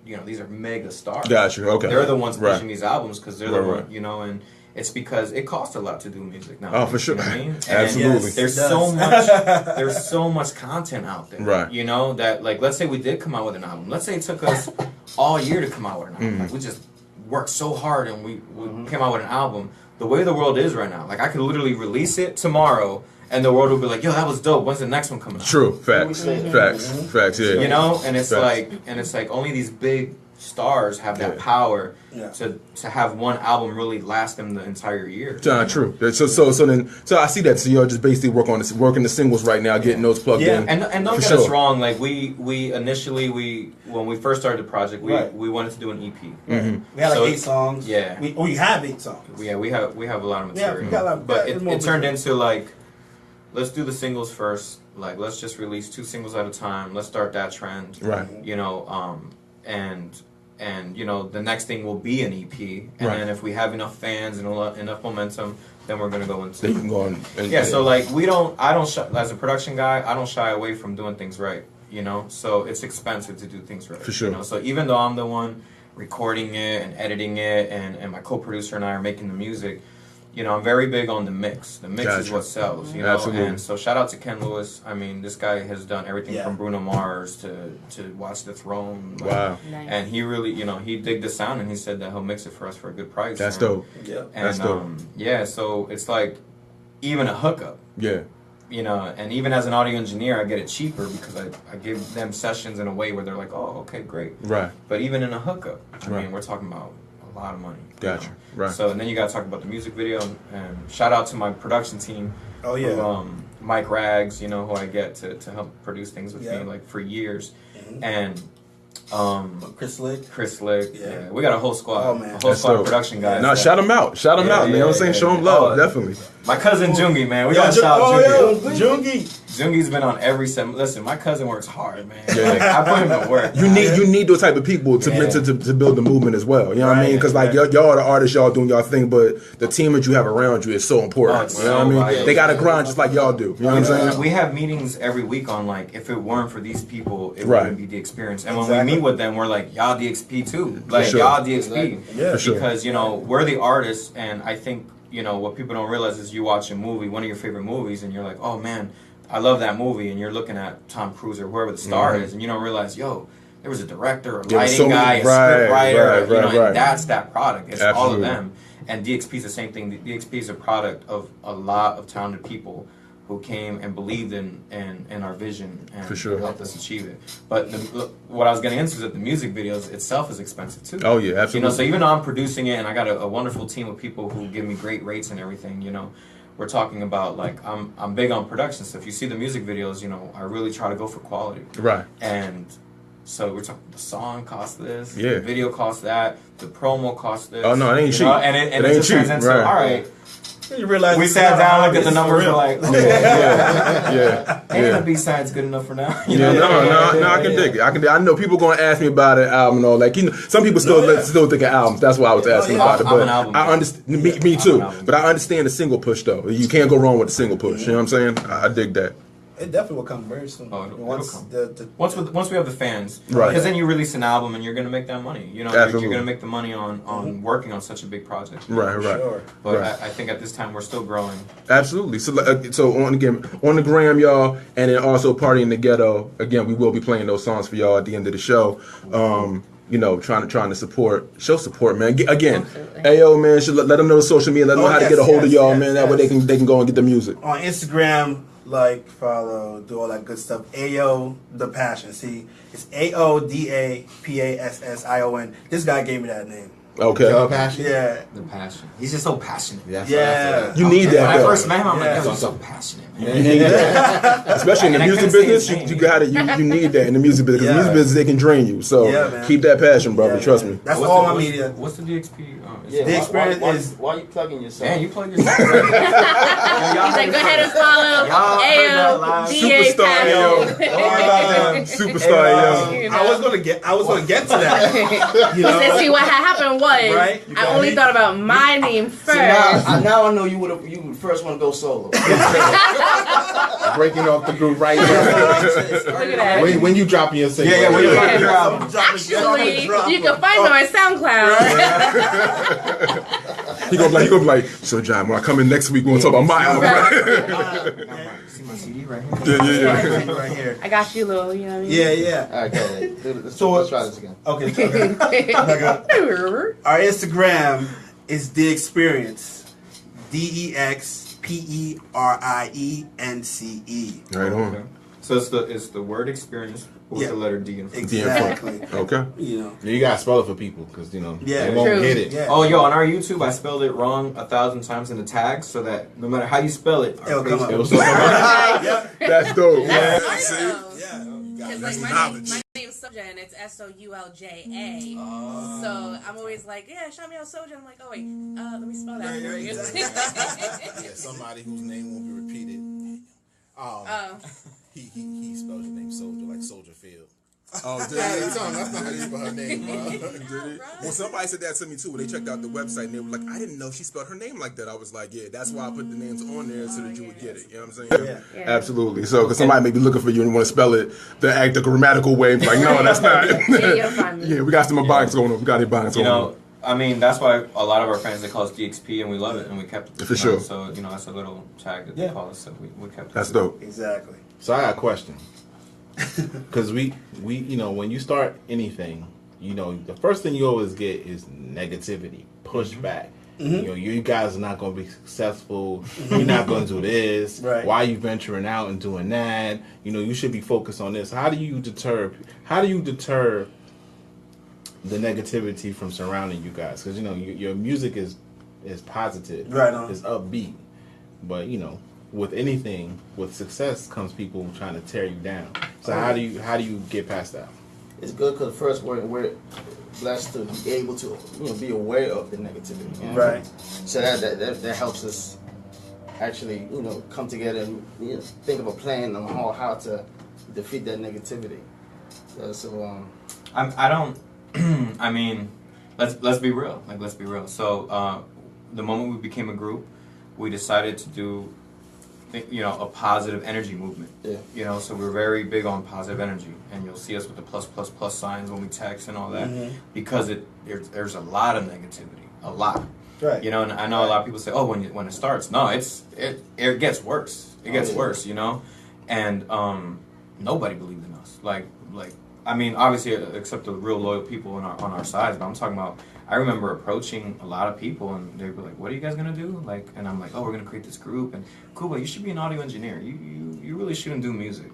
you know, these are mega stars. Gotcha. Okay. They're the ones pushing these albums because they're the one, you know, and. It's because it costs a lot to do music now. Oh, for sure. You know what I mean? Absolutely. There's so much content out there. Right. You know, that like let's say we did come out with an album. Let's say it took us all year to come out with an album. Like we just worked so hard and we came out with an album. The way the world is right now, like I could literally release it tomorrow and the world will be like, yo, that was dope. When's the next one coming out? True. Facts. Facts, yeah. You know, and it's like only these big stars have that power to have one album really last them the entire year. True. So I see that. So y'all just basically working the singles right now, getting those plugged in. And don't get us wrong. Like we initially when we first started the project, we wanted to do an EP. We had like 8 songs. Yeah. We have 8 songs. Yeah, we have a lot of material. We got a lot, but it turned into like, let's do the singles first. Like let's just release 2 singles at a time. Let's start that trend. Right. You know, and you know the next thing will be an EP, and then if we have enough fans and enough momentum, then we're gonna go into. Then you can go on. So like I don't as a production guy, I don't shy away from doing things right. You know, so it's expensive to do things right. For sure. You know? So even though I'm the one recording it and editing it, and my co-producer and I are making the music. You know, I'm very big on the mix. The mix is what sells, you know. Absolutely. And so shout out to Ken Lewis. I mean, this guy has done everything from Bruno Mars to Watch the Throne. Wow. Nice. And he really, you know, he digged the sound and he said that he'll mix it for us for a good price. That's dope. Yeah. And that's dope. So it's like even a hookup. Yeah. You know, and even as an audio engineer, I get it cheaper because I give them sessions in a way where they're like, oh, okay, great. Right. But even in a hookup, I mean, we're talking about a lot of money. Gotcha. Right. So and then you got to talk about the music video and shout out to my production team. Oh yeah. Who, Mike Rags, you know, who I get to help produce things with me like for years, and Chris Slick. Yeah. We got a whole squad. Oh, man. A whole squad of production guys. No, shout them out. Shout them out, man. You know what I'm saying? Show them love, definitely. My cousin Jungi, man. We got to shout out Jungi. Jungi's been on every Listen, my cousin works hard, man. Like, I put him to work. You need those type of people to build the movement as well. You know what I mean? Because like y'all are the artists, y'all doing y'all thing, but the team that you have around you is so important. You know what I mean? They got to grind just like y'all do. You know what I'm saying? We have meetings every week on like, if it weren't for these people, it wouldn't be DeXperience. And when we meet with them, we're like, y'all DXP too. Like y'all DXP. Yeah, for sure. Because we're the artists, and I think what people don't realize is you watch a movie, one of your favorite movies, and you're like, oh man, I love that movie, and you're looking at Tom Cruise or whoever the star is, and you don't realize, there was a director, a lighting guy, a script writer, and that's that product. It's all of them. And DXP is the same thing. DXP is a product of a lot of talented people who came and believed in our vision and helped us achieve it. But what I was getting into is that the music videos itself is expensive too. Oh yeah, absolutely. So even though I'm producing it and I got a wonderful team of people who give me great rates and everything, we're talking about like I'm big on production. So if you see the music videos, I really try to go for quality. Right. And so we're talking the song costs this, the video costs that, the promo costs this. Oh no, it ain't cheap. And it just turns into all right. You realize we sat down, looked at the numbers, we're like, the B-side's good enough for now. I can dig it. I know people gonna ask me about an album and all. Like some people still think of albums. That's why I was asking about it. But I understand. Me too. But I understand the single push though. You can't go wrong with the single push. You know what I'm saying? I dig that. It definitely will come very soon. Oh, it'll once come. Once we have the fans, right? Because then you release an album and you're gonna make that money. You're gonna make the money on working on such a big project. Right. Sure. But I think at this time we're still growing. Absolutely. So on the gram, y'all, and then also Party in the Ghetto. Again, we will be playing those songs for y'all at the end of the show. Trying to show support, man. Again, Ayo, man, should let them know the social media, let them know how to get a hold of y'all, man. That way they can go and get the music on Instagram. Like, follow, do all that good stuff. Ayo the Passion. See, it's AODAPASSION. This guy gave me that name. Okay. The Passion? Yeah. The passion. He's just so passionate. Yeah. You need that. When I first met him, I'm like, he's so passionate, man. Especially in the music business, you need that in the music business. Because the music business, they can drain you. So keep that passion, brother. Trust me. That's all my media. What's the DXP? DeXperience is. Why are you plugging yourself? Man, you plug yourself. He's like, go ahead and follow Ayo, Superstar Ayo. Superstar Ayo. I was gonna get to that. He said, see what happened was I only thought about my name first. Now I know you would first want to go solo. Breaking off the group right now. Look at that. When you dropping your single? When you dropping your album. Actually, you can find me on SoundCloud. He gonna be like, so John, when I come in next week, we're gonna talk about my album. See my CD right here? Yeah. Right here. I got you, Lil. You know what I mean? Yeah. Okay. So let's try this again. Okay. Our Instagram is DeXperience. DEXPERIENCE. Right on. So it's the word experience with the letter D in front. Exactly. Okay. You gotta spell it for people because they won't True. get it. Yeah. Oh, on our YouTube, I spelled it wrong 1,000 times in the tag, so that no matter how you spell it, It'll come up. That's dope. Yeah. That's Like my knowledge. name's Soulja and it's SOULJA. So I'm always like, shout me out Soulja. I'm like, oh wait, let me spell that for you. Somebody whose name won't be repeated. He spelled your name Soldier like Soldier Field. Oh, did that's not how you spell her name, bro. Well, somebody said that to me too. When they checked out the website, and they were like, "I didn't know she spelled her name like that." I was like, "Yeah, that's why I put the names on there so that you would get it." You know what I'm saying? Yeah. Absolutely. So, because somebody may be looking for you and want to spell it the grammatical way, like, no, that's not. You'll find me. Yeah, we got some ebonics going on. We got ebonics going on. I mean, that's why a lot of our fans, they call us DXP, and we love it, and we kept it. For sure. So, that's a little tag that they call us, so we kept it. That's dope. Exactly. So I got a question. Because we when you start anything, the first thing you always get is negativity, pushback. You guys are not going to be successful. You're not going to do this. Right. Why are you venturing out and doing that? You should be focused on this. How do you deter the negativity from surrounding you guys? Because your music is positive, right on. It's upbeat, but with anything, with success comes people trying to tear you down. So how do you get past that? it's good because first we're blessed to be able to be aware of the negativity. You know? Right. So that helps us actually come together and think of a plan on how to defeat that negativity. I don't. I mean, let's be real. Like, let's be real. So the moment we became a group, we decided to do a positive energy movement. Yeah. So we're very big on positive energy, and you'll see us with the plus signs when we text and all that, because there's a lot of negativity, a lot. Right. And I know a lot of people say, oh, when it starts, no, it gets worse. It gets worse, and nobody believed in us. Like I mean, obviously, except the real loyal people on our sides, but I'm talking about. I remember approaching a lot of people, and they were like, "What are you guys gonna do?" Like, and I'm like, "Oh, we're gonna create this group." And cool, but you should be an audio engineer. You really shouldn't do music.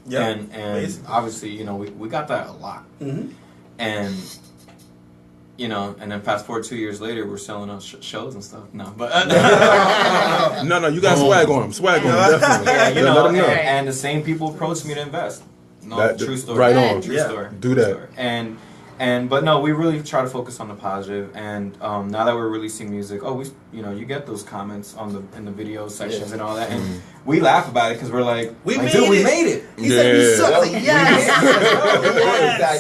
Yeah. And obviously, we got that a lot. Mm-hmm. And and then fast forward 2 years later, we're selling out shows and stuff. No, but no, you got swag on them. Swag on them, definitely. Yeah, let them know. And the same people approached me to invest. No, true story. Right on. True story. Do True that. Story. But no, we really try to focus on the positive. And now that we're releasing music, you get those comments in the video sections and all that, and we laugh about it because we're like, we made it. He said we suck. Like,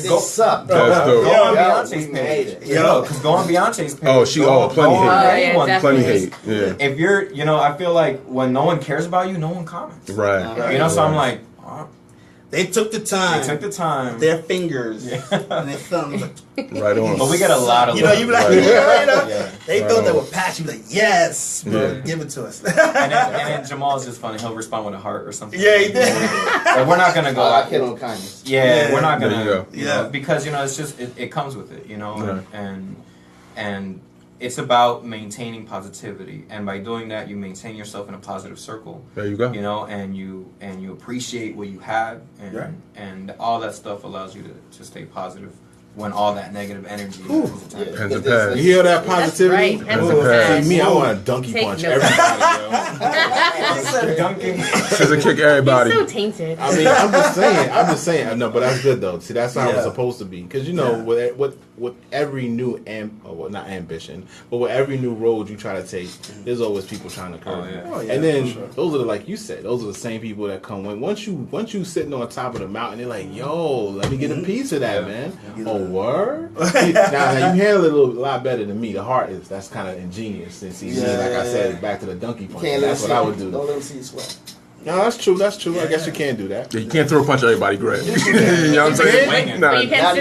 They suck. That's dope. Go on Beyonce's page. Because go on Beyonce's page. Oh, plenty hate. Plenty hate. Yeah. If you're, I feel like when no one cares about you, no one comments. Right. So I'm like, they took the time. Their fingers and their thumbs. Right on. But we get a lot of love. You be like, they thought they were patchy. Like, yes, bro, give it to us. and then Jamal's just funny. He'll respond with a heart or something. Yeah, he did. Like, we're not gonna go. I kid on kindness. Yeah, we're not gonna. Yeah, because it's just it comes with it. And it's about maintaining positivity, and by doing that, you maintain yourself in a positive circle. There you go. And you appreciate what you have, and all that stuff allows you to stay positive when all that negative energy is attached. Pens and pads. You hear that positivity? That's right. Pens and pads. See me, I want to donkey punch everybody, He said dunking. Scissor kick everybody. He's so tainted. I mean, I'm just saying. No, but that's good though. See, that's how it's supposed to be. Because with every new not ambition, but with every new road you try to take, there's always people trying to curve you. And then those are like you said, those are the same people that come when once you sitting on top of the mountain, they're like, yo, let me get a piece of that, man. Oh, word? now you handle it a lot better than me. The heart that's kind of ingenious. And see, like I said, back to the donkey punch. That's what I would do. Don't let them see you sweat. No, that's true. I guess you can't do that. Yeah, you can't throw a punch at everybody, Greg. You know what I'm saying? But you can't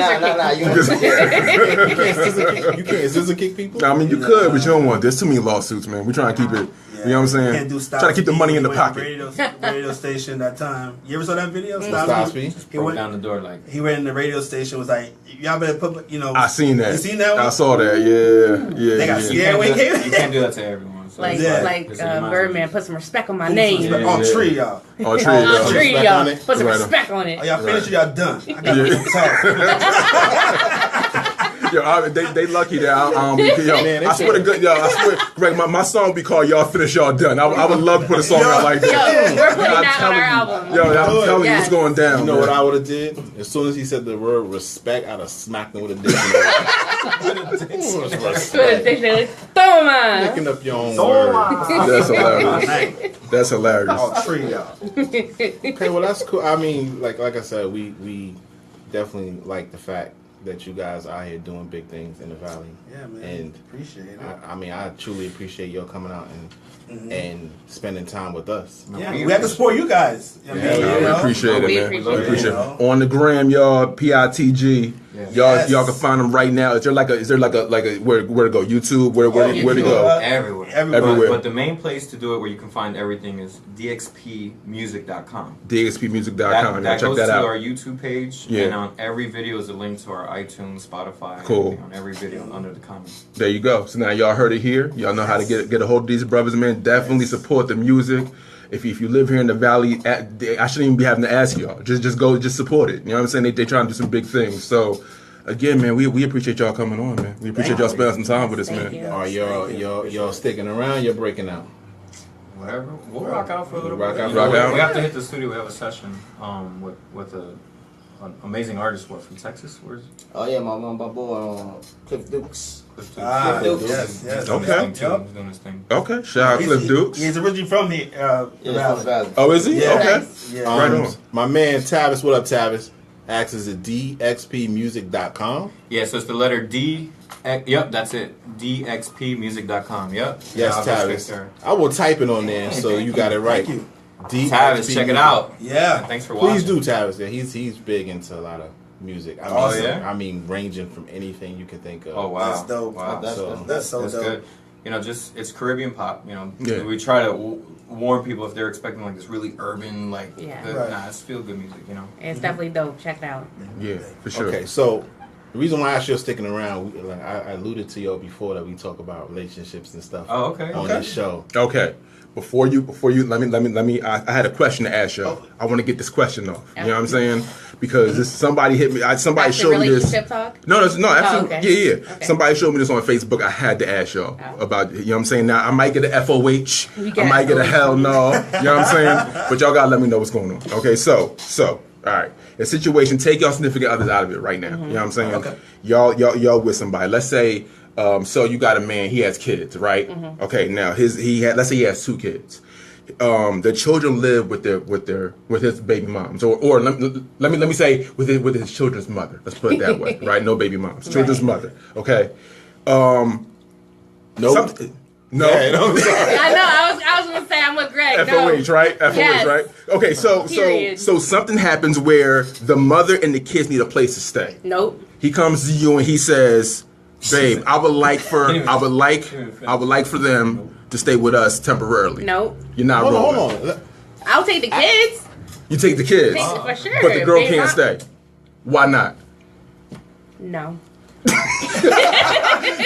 scissor kick. You can't scissor kick people? No, I mean, you could, but you don't want. There's too many lawsuits, man. We're trying to keep it. You know what I'm saying? Can't do Trying to keep the money in the pocket. Radio station that time. You ever saw that video? Stosby? He went down the door like. He went in the radio station. Was like, y'all better put. I seen that. You seen that one? I saw that. Yeah. They got scared when he came. You can't do that to everyone. So Like Birdman, put some respect on my name. On tree, y'all. Oh, tree, Y'all. Put some respect on it. Oh, y'all finished or y'all done? I got Yo, they lucky that I don't be. Yo, Man, I swear to God, yo, I swear, Greg, my song would be called "Y'all Finish, Y'all Done." I would love to put a song out like that. Yo, we're putting that on our album. Yo, I'm telling you, it's going down. You know man. what I would have did? As soon as he said the word respect, I'd have smacked him with a dictionary. Toma. Picking up your own word. That's hilarious. That's hilarious. Oh, tree, y'all. Okay, well that's cool. I mean, like I said, we definitely like the fact that you guys are out here doing big things in the valley. Yeah, man. And appreciate it. I mean, I truly appreciate y'all coming out and spending time with us. Yeah, we have to support you guys. We appreciate it, man. We appreciate it. On the gram, y'all, PITG. Yeah. Y'all can find them right now. Is there like a where to go? YouTube? Where to go? Everywhere. But the main place to do it, where you can find everything, is DeXpMusic.com. DeXpMusic.com. That Check goes that to out. our YouTube page, and on every video is a link to our iTunes, Spotify. Cool. On every video under the comments. There you go. So now y'all heard it here. Y'all know how to get a hold of these brothers, man. Definitely support the music. If you live here in the valley, I shouldn't even be having to ask y'all. Just go, just support it. You know what I'm saying? They trying to do some big things. So again, man, we appreciate y'all coming on, man. We appreciate y'all spending some time with us, man. Are y'all sticking around? You're breaking out. Whatever. We'll rock out for a little Rock bit. out. Rock out. We have to hit the studio. We have a session with a an amazing artist. What, from Texas? Where's? Oh yeah, my boy Cliff Dukes. Ah, Cliff Dukes. yes. Okay. He's doing his thing. Okay, shout out Cliff Dukes. He's originally from the Yeah, from Valley. Valley. Oh, is he? Yeah. Okay. Yeah. Right on. My man Tavis, what up, Tavis? Asks is it DXPmusic.com? Yeah, so it's the letter D. Yep, that's it. DXPmusic.com. Yep. Yes, Yeah, I'll go straight Tavis. there. I will type it on there so you got it right. Thank you. Tavis, check it out. Yeah. And thanks for watching. Please do, Tavis. Yeah, he's big into a lot of music. I mean, Oh, yeah? I mean, ranging from anything you can think of. Oh wow, That's dope. Wow. That's so That's dope. good. You know, just it's Caribbean pop. You know, Yeah. we try to warn people if they're expecting like this really urban, like, Yeah. good, Right. nah, it's feel good music. You know. It's definitely dope. Check it out. Yeah, for sure. Okay, so the reason why you're sticking around, like I alluded to you before that we talk about relationships and stuff Oh, okay. on Okay. this show. Okay. Before you, let me. I had a question to ask you. I want to get this question off. You know what I'm saying? Because this, somebody hit me. Somebody Back to showed me this. relationship talk? No, absolutely. okay. Yeah. Okay. Somebody showed me this on Facebook. I had to ask y'all Oh. about. You know what I'm saying? Now I might get a FOH. You I get might get a FOH. hell no. You know what I'm saying? But y'all gotta let me know what's going on. Okay, so. All right, the situation. Take y'all significant others out of it right now. You know what I'm saying? Okay. Y'all with somebody. Let's say. So you got a man. He has kids, right? Okay. Now let's say he has 2 kids. The children live with his baby moms, or let me say with his children's mother. Let's put it that way, right? No baby moms, children's Right. mother. Okay. Nope. No. Yeah, no, I'm sorry. I know. I was gonna say I'm with Greg. FOH, right? FOH, Yes. right? Okay, so Period. something happens where the mother and the kids need a place to stay. Nope. He comes to you and he says, "Babe, I would like for them to stay with us temporarily." Nope. You're not Hold rolling. on. I'll take the kids. You take the kids, For sure. but the girl Babe, can't stay. Why not? No. You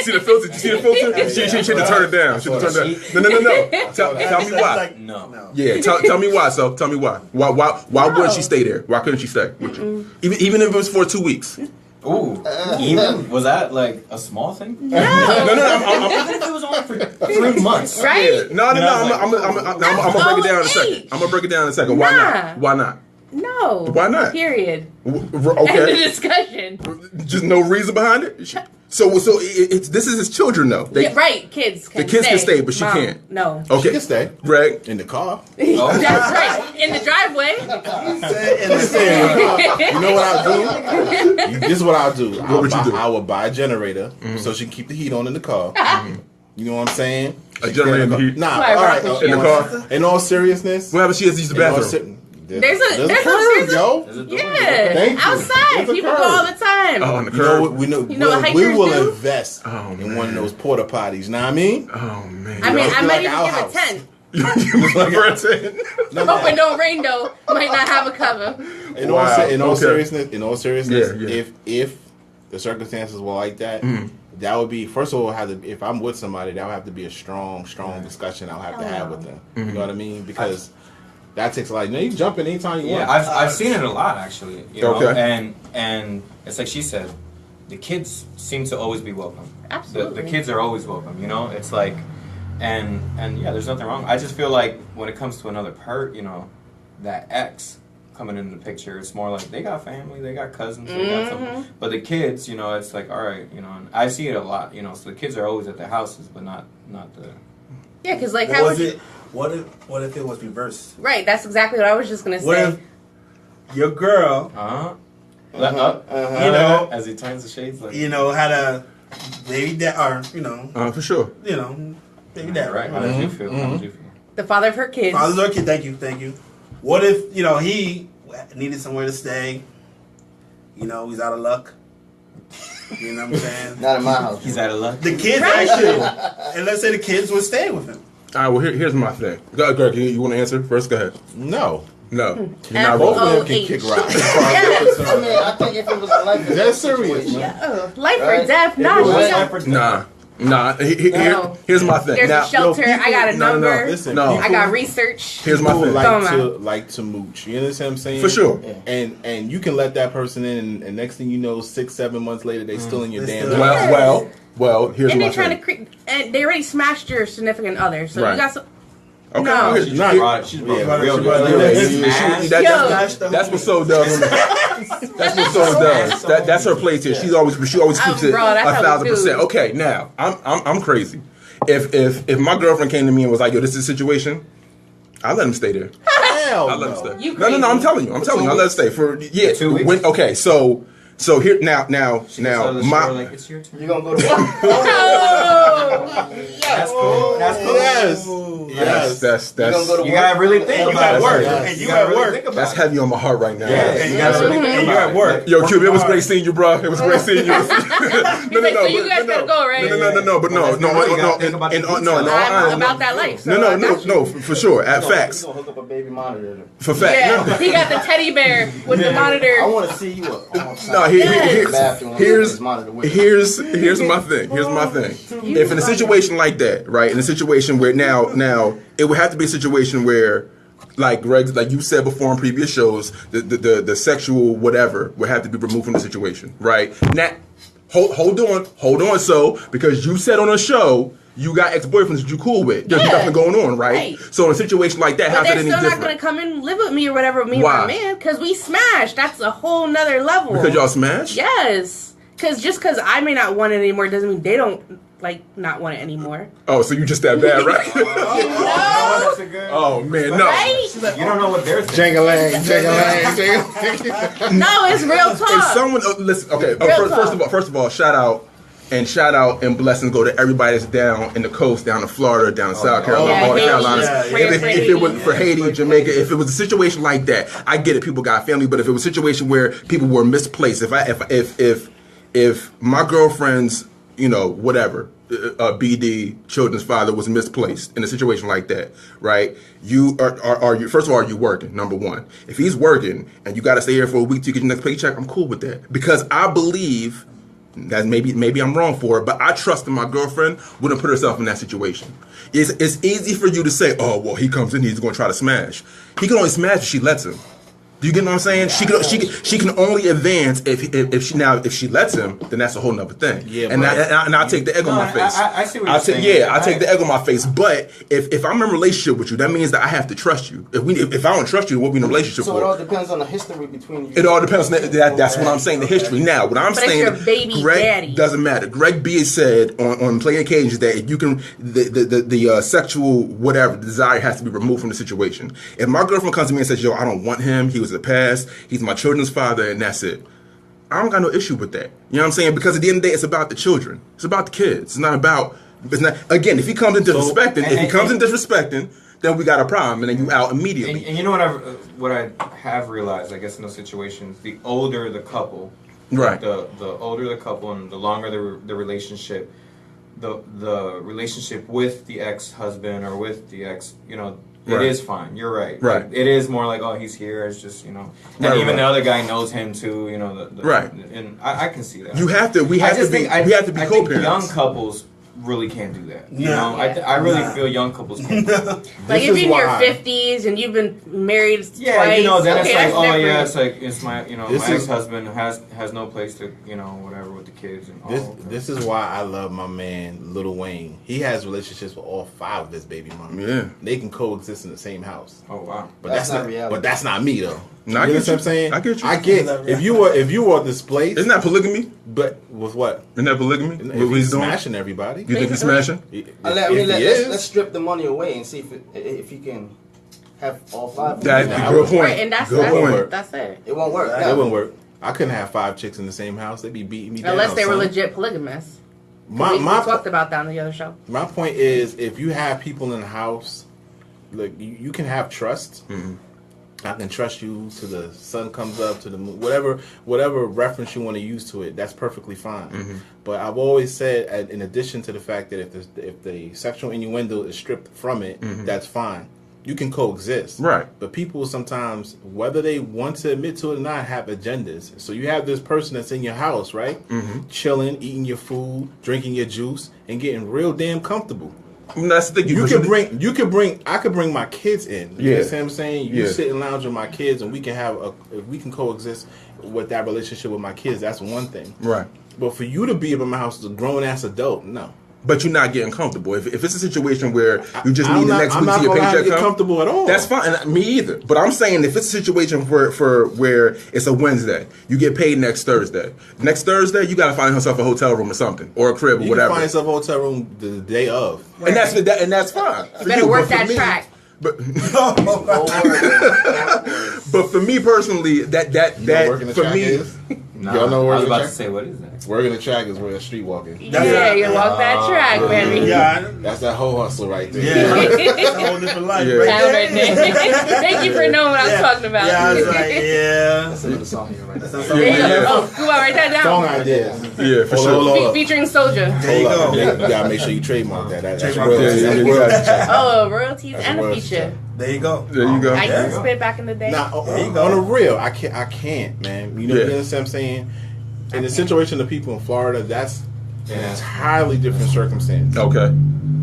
see the filter? You see the filter? She had to turn it down. She had to turn it down. No. Tell me why. Like, No. Yeah, tell me why. So tell me why. Why wouldn't she stay there? Why couldn't she stay with you? Even if it was for 2 weeks. Ooh. Even was that like a small thing? No. Even if it was only for 3 months. Right? Yeah. No. You know, I was like, I'm gonna break it down in a second. I'm gonna break it down in a second. Why Nah. not? Why not? No. Why not? Period. End of Okay. discussion. Just no reason behind it. So it's this is his children though. Yeah, right. Kids can The kids can stay, but she Mom, can't. No. Okay. She can stay Greg. in the car. Oh. That's right. In the driveway. You know what I'll do? This is what I'll do. would you do? I will buy a generator so she can keep the heat on in the car. You know what I'm saying? A generator in the heat? Nah, Right, all right. right. In the car? In all seriousness, What happens? She has to use the in all bathroom. There's a curve, yo. There's a door. Yeah. Thank you. Outside. There's a People curve. go all the time. Oh, on the You know what? curb. We know. You know what we hikers will do? invest Oh, in one of those porta potties. Know what I mean? Oh man. I mean, It's I like might even our give house. a tent. You was like for a 10. Hope it don't rain though. Might not have a cover. In Wow. all Okay. seriousness, Yeah. if the circumstances were like that, that would be first of all. If I'm with somebody, that would have to be a strong discussion I'll have to have with them. You know what I mean? Because that takes a lot. You know, you can jump in anytime you Yeah, want. I've seen it a lot actually. You know? Okay. And it's like she said, the kids seem to always be welcome. Absolutely. The kids are always welcome. You know, it's like, and yeah, there's nothing wrong. I just feel like when it comes to another that ex coming into the picture, it's more like they got family, they got cousins, they got something. But the kids, you know, it's like all right, you know, and I see it a lot. You know, so the kids are always at their houses, but not the. Yeah, because like What how was would it? What if it was reversed? Right, that's exactly what I was just gonna What say. if your girl, You know, you know, as he turns the shades, like had a baby dad, or For sure. baby dad, right? How did you feel? How did you feel? The father of her kids. Father's our kid. Thank you. What if he needed somewhere to stay? He's out of luck. You know what I'm saying? Not in my house. He's out of luck. The kids actually, and let's say the kids would stay with him. All right. Well, here's my thing. Go, Greg. You want to answer first? Go ahead. No, No. You're not both rolling. of them can kick rocks. Yes. I mean, I think if it was a life or That's death serious, situation, man. Oh, life or Right. death. Nah, If it she was got- life or Nah. No. Here's my thing. There's Now, a shelter. I got a no, no, no. number. Listen, No. I got research. Here's my People thing. like to mooch. You understand what I'm saying? For sure. Yeah. And you can let that person in, and next thing you know, 6-7 months later, they still in your They damn still- house. Well. Here's And my they're trying thing. to create. And they already smashed your significant other. So Right. you got some. Okay. No. Okay. She's Nah, brought it. She's brought it. Yeah, Real she good. brought it. That's what Soul does. That's what Soul does. That's her place here. She always keeps it Bro, that's how we do. 1,000%. Okay, now I'm crazy. If my girlfriend came to me and was like, "Yo, this is a situation," I let him stay there. Hell I let him stay. You No. I'm telling you. I let him stay for 2 weeks? Okay, so here now my. Like, it's your turn. You gonna go to work? That's cool. That's cool. Yes. That's You gonna go to You work? gotta really think about it. work. And you gotta at really work. think about that's it. heavy on my heart right now. Yeah, and you gotta really think And about you're at it. work. Yo, Cube, it was great seeing you, bro. It was great seeing you. No, So you guys gotta go, right? No, but no, You gotta think about the details. I'm about that life. So I got you. No, for sure. At You facts. gonna hook up a baby monitor? For fact. Yeah, he got the teddy bear with the monitor. I want to see you up. No, here's my thing. Here's my thing. If in a situation like that, right, in a situation where now it would have to be a situation where, like Greg, like you said before in previous shows, the sexual whatever would have to be removed from the situation, right? Now, hold on, so because you said on a show you got ex-boyfriends that you cool with. There's nothing going on, right? So in a situation like that, But how's they're it any still not different? gonna come and live with me or whatever. Me Why? and my man, because we smashed. That's a whole nother level. Because y'all smash? Yes, because just because I may not want it anymore doesn't mean they don't not want it anymore. Oh, so you just that bad, right? That's a good. Oh man, no. Right? You don't know what they're thinking. No, it's real If talk. someone listen, okay. Real First of all, shout out and blessings go to everybody that's down in the coast, down in Florida, down in South Carolina, all the Haiti. Carolinas. Prayer If for it was for Haiti, Jamaica, if it was a situation like that, I get it. People got family, but if it was a situation where people were misplaced, if my girlfriend's, whatever, BD children's father was misplaced in a situation like that, right? You are you first of all, are you working? Number one, if he's working and you got to stay here for a week to get your next paycheck, I'm cool with that because I believe. That maybe I'm wrong for it, but I trust that my girlfriend wouldn't put herself in that situation. It's easy for you to say, oh well, he comes in, he's going to try to smash. He can only smash if she lets him. Do you get what I'm saying? She can only advance if she lets him, then that's a whole nother thing. Yeah, and I'll take the egg on my face. I see what you're saying. Yeah, I take the egg on my face. But if I'm in a relationship with you, that means that I have to trust you. If I don't trust you, what we in a relationship for? So it all depends on the history between you. It all depends on that's what I'm saying, the history. Now, what I'm But saying, it's your baby Greg daddy. doesn't matter. Greg B has said on plenty of occasions that if you can, the sexual whatever desire has to be removed from the situation. If my girlfriend comes to me and says, "Yo, I don't want him. He was in the past. He's my children's father," and that's it. I don't got no issue with that. You know what I'm saying? Because at the end of the day, it's about the children. It's about the kids. It's not about. It's not. Again, if he comes in disrespecting, then we got a problem, and then you out immediately. And you know what I have realized, I guess, in those situations, the older the couple, Right. The older the couple, and the longer the relationship, the relationship with the ex-husband or with the ex, it Right. is fine. You're right. Right. It is more like, oh, he's here. It's just, and Right, even right. the other guy knows him too. Right. And I can see that. We have to be I co-parents. think young couples really can't do that. I really feel young couples can't do that. Like if you're in your 50s and you've been married twice, Then it's like, that's oh different. yeah, it's like it's my my This is- ex-husband has no place to whatever with the kids and all. This is why I love my man Lil Wayne. He has relationships with all 5 of his baby mamas. Yeah. They can coexist in the same house. Oh wow. But That's that's not not reality. But that's not me though. No, I You know get what I'm you. saying? I get you. I get if you were displaced, Isn't that polygamy? but with what? Isn't that polygamy? If What he's he's doing? smashing everybody. You think he's smashing? Let's strip the money away and see if he can have all 5. That's a good point. Right, and that's Good point. that's it. It won't work. That wouldn't work. I couldn't have 5 chicks in the same house. They'd be beating me down. Unless they were son. legit polygamous. We My talked about that on the other show. my point is, if you have people in the house, look, you can have trust. Mm-hmm. I can trust you till the sun comes up, to the moon, whatever reference you want to use to it. That's perfectly fine. Mm-hmm. But I've always said, in addition to the fact that if the sexual innuendo is stripped from it, that's fine. You can coexist. Right. But people sometimes, whether they want to admit to it or not, have agendas. So you have this person that's in your house, right? Chilling, eating your food, drinking your juice, and getting real damn comfortable. That's the thing. I could bring my kids in. You Yeah. know what I'm saying? You Yeah. sit and lounge with my kids, and we can coexist with that relationship with my kids. That's one thing. Right. But for you to be in my house as a grown ass adult, no. but you're not getting comfortable. If it's a situation where you just need the next week to your paycheck get comfortable at all. that's fine. And me either. But I'm saying if it's a situation for where it's a Wednesday, you get paid next Thursday. Next Thursday, you got to find yourself a hotel room or something, or a crib or You whatever. can find yourself a hotel room the day of. And that's fine. You better work that track. But but for me personally, that Working the for track me. is? Nah, Y'all know I where was the about track? to say, what is that? Working the track is where the street walking. Yeah, you walk that track, baby. Yeah, That's that whole hustle right there. yeah. It's a whole different life, Yeah. right Pound right there. there. Thank you for knowing what I'm talking about. Yeah, I was like, yeah. That's another song here, right? That's There. not There you something- go. Oh, come on, write that Song down. ideas. Yeah, for sure. Hold up. Featuring Soldier. There you Hold up. go. You gotta make sure you trademark that. That's Trademark royalties. that. That's Yeah, royalties. Oh, royalties That's and a royalties. feature. There you go. There you go. I used Yeah. to spit back in the day. Now, There you go. on the real, I can't, man. You know, Yeah. you understand what I'm saying? In the situation of people in Florida, that's an entirely different circumstance Okay.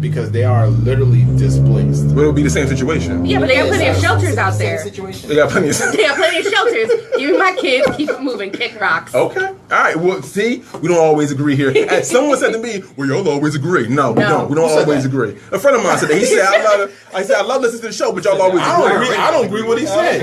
because they are literally displaced. But it'll be the same situation. Yeah, but they have plenty of shelters out Same there. situation. They got plenty of. They have plenty of shelters. Give me my kids, keep it moving, kick rocks. Okay. All right. Well, see, we don't always agree here. And someone said to me, "Well, y'all always agree." No, we No. don't. We don't always agree. A friend of mine said that. He said, I love listening to the show, but y'all always I don't agree. agree. I don't agree with what he said.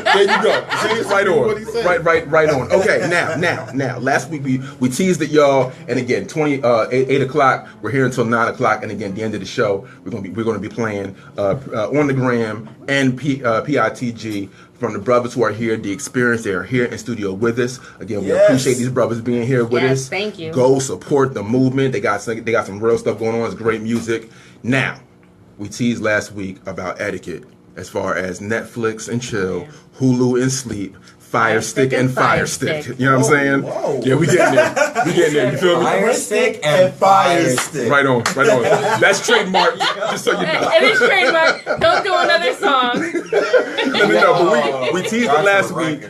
There you go. See, right What he on. said. Right on. Okay, now. Last week we teased it, y'all, and again, 8 o'clock. We're here until 9 o'clock, and again, the end of the show, we're gonna be playing on the gram and PITG from the brothers who are here. DeXperience, they are here in studio with us. Again, we Yes. appreciate these brothers being here with Yes, us. thank you. Go support the movement. They got some real stuff going on. It's great music. Now, we teased last week about etiquette as far as Netflix and chill, Hulu and sleep, Fire Stick and Fire Stick. You know what I'm saying? whoa. Yeah, we getting there. We getting there. You feel me? Fire stick and fire stick. Right on. That's trademark, just so you know. It is trademark. Don't do another song. No, but we teased it last week.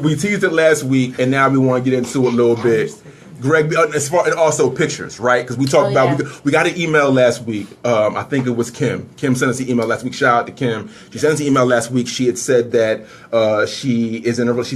We teased it last week, and now we want to get into it a little bit. Greg, as far and also pictures, right? Because we talked about we got an email last week. I think it was Kim. Kim sent us an email last week. Shout out to Kim. She sent us an email last week. She had said that she's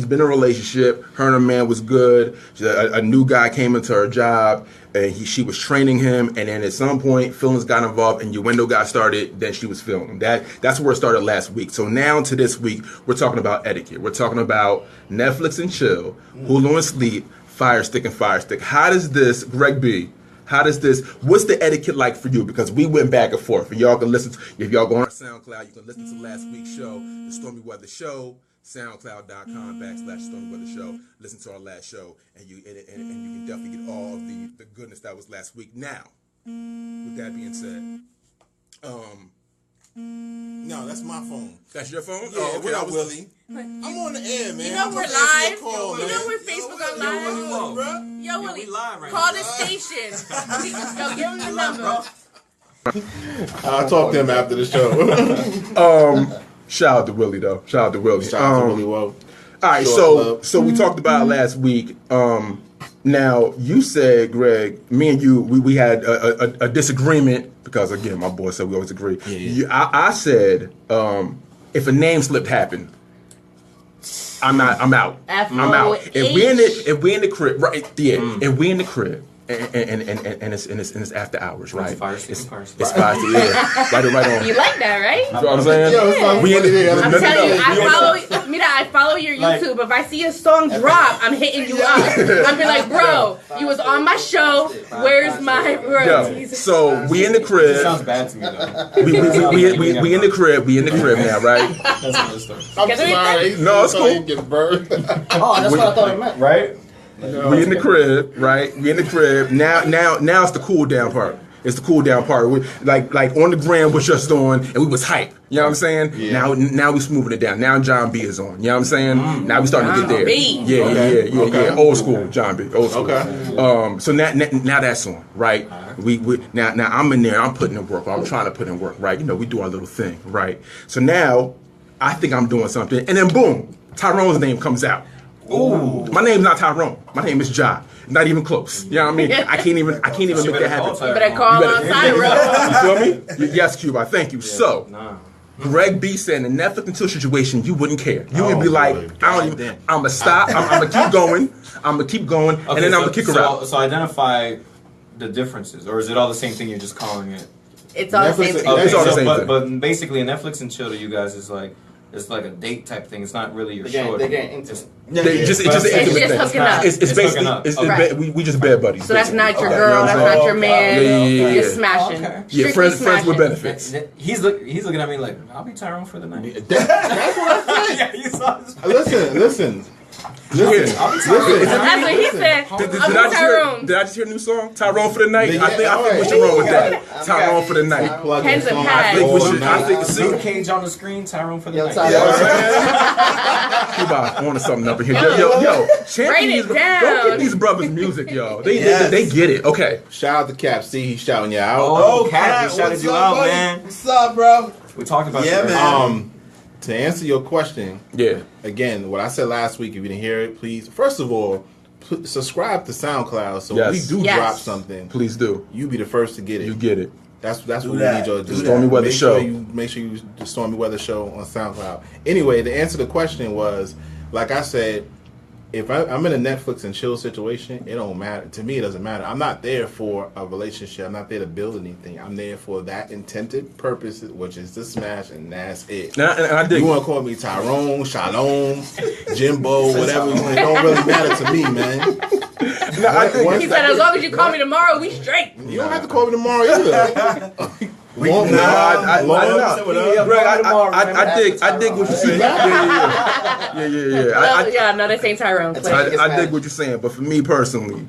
been in a relationship. Her and her man was good. A new guy came into her job, and she was training him. And then at some point, feelings got involved, and innuendo got started. Then she was feeling him. That's where it started last week. So now to this week, we're talking about etiquette. We're talking about Netflix and chill, Hulu and sleep, Fire Stick and Fire Stick. How does this, Greg B, what's the etiquette like for you? Because we went back and forth. And y'all can listen if y'all go on our SoundCloud, you can listen to last week's show, the Stormy Weather Show, soundcloud.com/Stormy Weather Show. Listen to our last show, and you can definitely get all of the goodness that was last week. Now, with that being said, No, that's my phone. that's your phone? Yeah, Oh, okay. what up, Willie? I'm on the air, man. You know we're live. You know we're Facebook on live. Yo, Willie, live right call the station. Yo, give him the number. I'll talk to him after the show. Shout out to Willie, though. Shout out to Willie. Shout out to Willie Woe. All right, so we talked about it last week. Now you said, Greg, me and you, we had a disagreement because again, my boy said we always agree. Yeah. I said if a name slip happened, I'm out. I'm out. If we in the crib, right? Yeah. If we in the crib. And it's after hours, right? Fire stick. It's fire stick, yeah. Right on. You like that, right? You know what I'm saying? Yeah, We in the I'm telling you, I follow your YouTube. If I see a song drop, I'm hitting you up. I'm be like, bro, you was on my show. Where's my royalties? Yo, so we in the It crib. sounds bad to me though. We in the crib. We in the crib now, right? That's another story. I'm Can we- sorry. No, it's cool. Get burned. Oh, that's what I thought it meant. Right? We in the crib, right? We in the crib. Now it's the cool down part. It's the cool down part. We, like on the gram was just on, and we was hype. You know what I'm saying? Yeah. Now we smoothing it down. Now John B is on. You know what I'm saying? Now we starting to get there. B. Yeah. Old school John B. Old school. Okay. So now that's on, right? We now I'm in there. I'm putting in work. I'm trying to put in work, right? You know, we do our little thing, right? So now I think I'm doing something, and then boom, Tyrone's name comes out. Ooh. My name's not Tyrone. My name is Ja. Not even close. You know what I mean? I can't even make that happen. You better call on Tyra. You feel me? Yes, Cuba. Thank you. So, Greg B said in the Netflix and chill situation, you wouldn't care. You would be like, I'm gonna stop. I'm gonna keep going. And then I'm gonna kick her out. So identify the differences, or is it all the same thing? You're just calling it. It's all the same thing. Okay, It's all the same thing. but basically, Netflix and chill to you guys is like it's like a date type thing. It's not really your show. They're getting into It's It's just an It's intimate just thing. hooking up. It's basically hooking up. it's Right. we just bed buddies. So that's not your Okay. girl, You know that's what I'm not your man. Yeah. You're smashing. Okay. Yeah, Strictly friends with smashing. benefits. He's looking at me like I'll be Tyrone for the night. That's what I said. Yeah, you saw his Listen. That's what he said. Did I'm I just hear? Tyrone. Did I just hear a new song? Tyrone for the night. Yeah, I think alright. we should run with that. Tyrone for the night. Pens and I pads. think we should. I think Luke Cage on the screen, Tyrone for the Yo, night. Tyrone. You on to something up in here. Yo, champion Write these, it don't down. get these brothers music, yo. Yes. They get it. Okay. Shout out to Cap C. He's shouting you out. Oh, Cat, we shouted what's you up, out, buddy? man. What's up, bro? We talked about Yeah, you. man. To answer your question, Yeah. again, what I said last week, if you didn't hear it, please, first of all, subscribe to SoundCloud so Yes. we do Yes. drop something. Please do. You be the first to get it. You get it. That's Do what we that. need y'all to do. Do that. Stormy Weather make Show. Make sure you the Stormy Weather Show on SoundCloud. Anyway, the answer to the question was, like I said, if I'm in a Netflix and chill situation, it don't matter. To me, it doesn't matter. I'm not there for a relationship. I'm not there to build anything. I'm there for that intended purpose, which is to smash, and that's it. And I dig You it. want to call me Tyrone, Shalom, Jimbo, whatever. It don't really matter to me, man. No, I dig He it. said, as long as you call me tomorrow, we straight. You don't have to call me tomorrow either. Long, No, I long, Greg, I dig what you're saying. Yeah. Yeah, no, this ain't Tyrone. I dig what you're saying, but for me personally,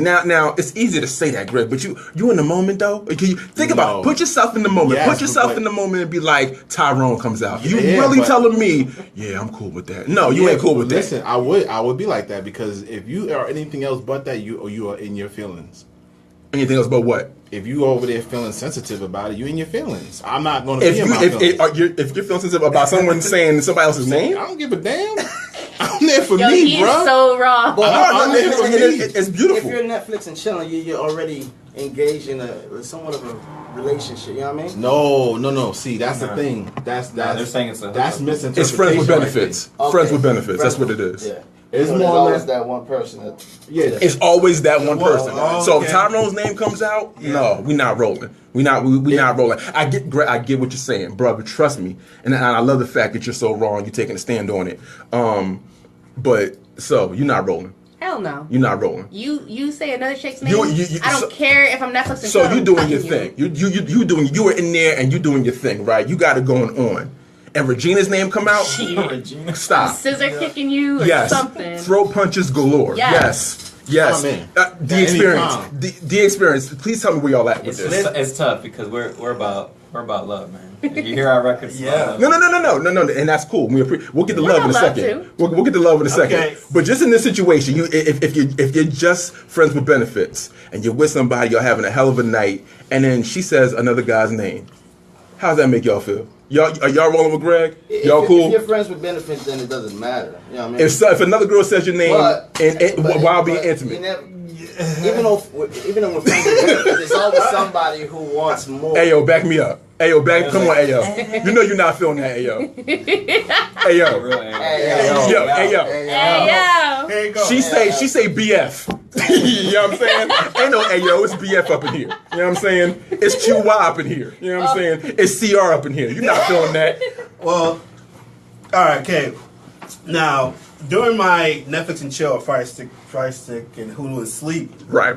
now it's easy to say that, Greg. But you in the moment though. Can you think about? Put yourself in the moment. Yes, put yourself but- in the moment and be like, Tyrone comes out. You Yeah, really but- telling me? Yeah, I'm cool with that. No, you ain't cool with that. Listen, I would be like that because if you are anything else but that, you are in your feelings. Anything else but what? If you over there feeling sensitive about it, you in your feelings. I'm not going to be in my feelings. If you're feeling sensitive about someone saying somebody else's name, I don't give a damn. I'm there for Yo, me, he bro. is so wrong. I'm there for me. it's If beautiful. you're Netflix and chilling, you're already engaged in a somewhat of a relationship. You know what I mean? No. See, that's the thing. That's they're saying it's a that's hookup. misinterpretation. It's friends with right benefits. Okay. Friends with benefits. That's what it is. Yeah. It's So more there's or always less- that one person that. Yeah. It's always that one Whoa, person. oh, So if okay. Tyrone's name comes out, no, we not rolling. We not rolling. I get what you're saying, brother. Trust me, and I love the fact that you're so wrong. You're taking a stand on it. But so you're not rolling. Hell no. You're not rolling. You say another chick's name. You- I don't care if I'm Netflix and So chill, you I'm doing your fucking thing. You were in there and you doing your thing, right? You got it going on. And Regina's name come out. I'm Stop. scissor kicking you or Yes. something. Throw punches galore. Yes. Yes. I'm in. DeXperience. DeXperience. Please tell me where y'all at with this. It's tough because we're about love, man. If you hear our records, Yeah. No, and that's cool. We'll get the love in a love second. too. We'll get the love in a second. Okay. But just in this situation, if you're just friends with benefits and you're with somebody, you're having a hell of a night, and then she says another guy's name, how does that make y'all feel? Are y'all rolling with Greg? Y'all cool? If you're friends with benefits, then it doesn't matter. You know what I mean? If another girl says your name But- while being but intimate, even though we're friends with benefits, there's always somebody who wants more. Ayo, back me up. Ayo, come on, Ayo. You know you're not feeling that, Ayo. Ayo. Really, Yo, Ayo. Hey yo. Here you go. She say BF. You know what I'm saying? Ain't no Ayo, it's BF up in here. You know what I'm saying? It's QY up in here. You know what I'm saying? It's CR up in here. You're not feeling that. Well, all right, okay. Now, during my Netflix and chill, Fire Stick, and Hulu and Sleep, Right.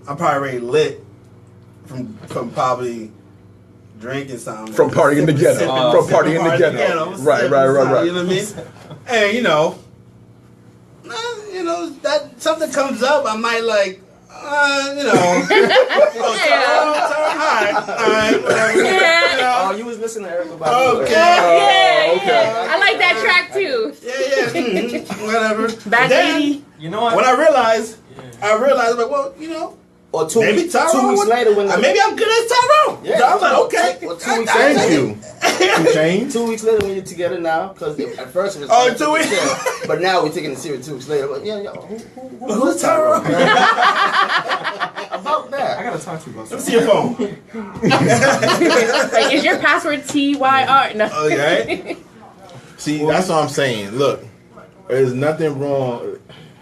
I'm probably already lit from probably drinking something. From partying together. From partying together. Right. You know what I mean? And you know, that something comes up, I might like, all right, whatever. Yeah. Oh, you was listening to Erica Badu. Okay. Yeah. I like that track too. Whatever. Back Then, 80. You know what? when I realized, like, well, Or two maybe weeks, Tyrone. 2 weeks later, when maybe I'm good as Tyrone. Yeah. So I'm like, okay. Or 2 weeks Thank later. you. You changed. 2 weeks later, when you're together now, because at first it was. Oh, 2 weeks. Yeah, but now we're taking it serious 2 weeks later. But yeah, Who's Tyrone? About that. I gotta talk to you about Let me something. see your phone. Like, is your password TYR? No. Okay. See, that's what I'm saying. Look, there's nothing wrong.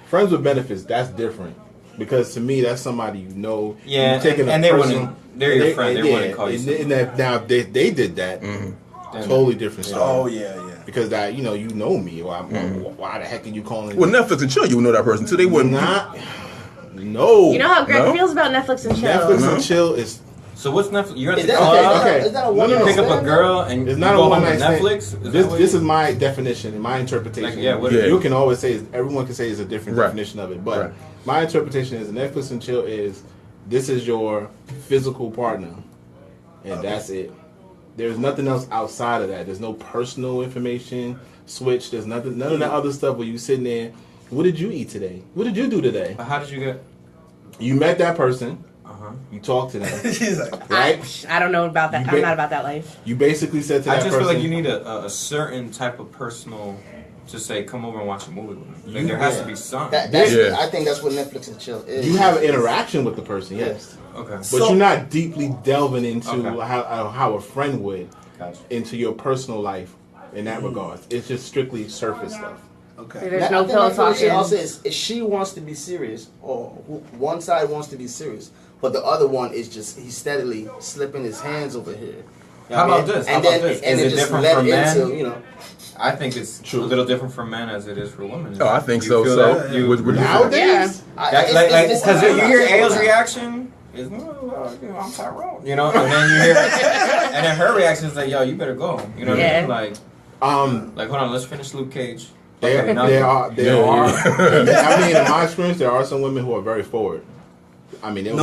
Friends with benefits, that's different. because to me that's somebody you know. Yeah, taking and they wouldn't. They're your friend. They wouldn't call you. And that, now if they did that. Totally different story. Oh yeah. Because that you know me. Why the heck are you calling? Well, Netflix and chill, you would know that person too. They wouldn't. Not. No. You know how Greg feels about Netflix and chill. Netflix and chill is. So what's Netflix? You're at Is the that, club. is that a one No. Pick up a girl and It's you not go a one home night to stand. Netflix. This is my definition and my interpretation. Like, yeah, what You can always say everyone can say is a different Right. definition of it, but Right. my interpretation is Netflix and chill is this is your physical partner, and that's it. There's nothing else outside of that. There's no personal information switch. There's none of that other stuff where you sitting there. What did you eat today? What did you do today? How did you get? You met that person. You talked to them. She's like, Right? I don't know about that. I'm not about that life. You basically said to that I just person. feel like you need a certain type of personal to say, come over and watch a movie with me. Like, there has to be something. That's I think that's what Netflix and chill is. You have an interaction with the person, yes. Okay. But you're not deeply delving into Okay. how a friend would Gotcha. into your personal life in that regard. It's just strictly surface stuff. okay. There's no pillow talking. Also is she wants to be serious, or one side wants to be serious, but the other one is just he's steadily slipping his hands over here. You know How what I about mean? this? And How about then this? and Is then it just different let for it men? into, you know. I think it's a little different for men as it is for women. Oh, I think You so. feel So that? You- would you Nowadays, Yeah. Because you hear Ayo's reaction is, well, you know, I'm Tyrone, you know, and then you hear, and then her reaction is like, yo, you better go, you know what I mean? Like, hold on, let's finish Luke Cage. there are. I mean, in my experience, there are some women who are very forward. I mean, they'll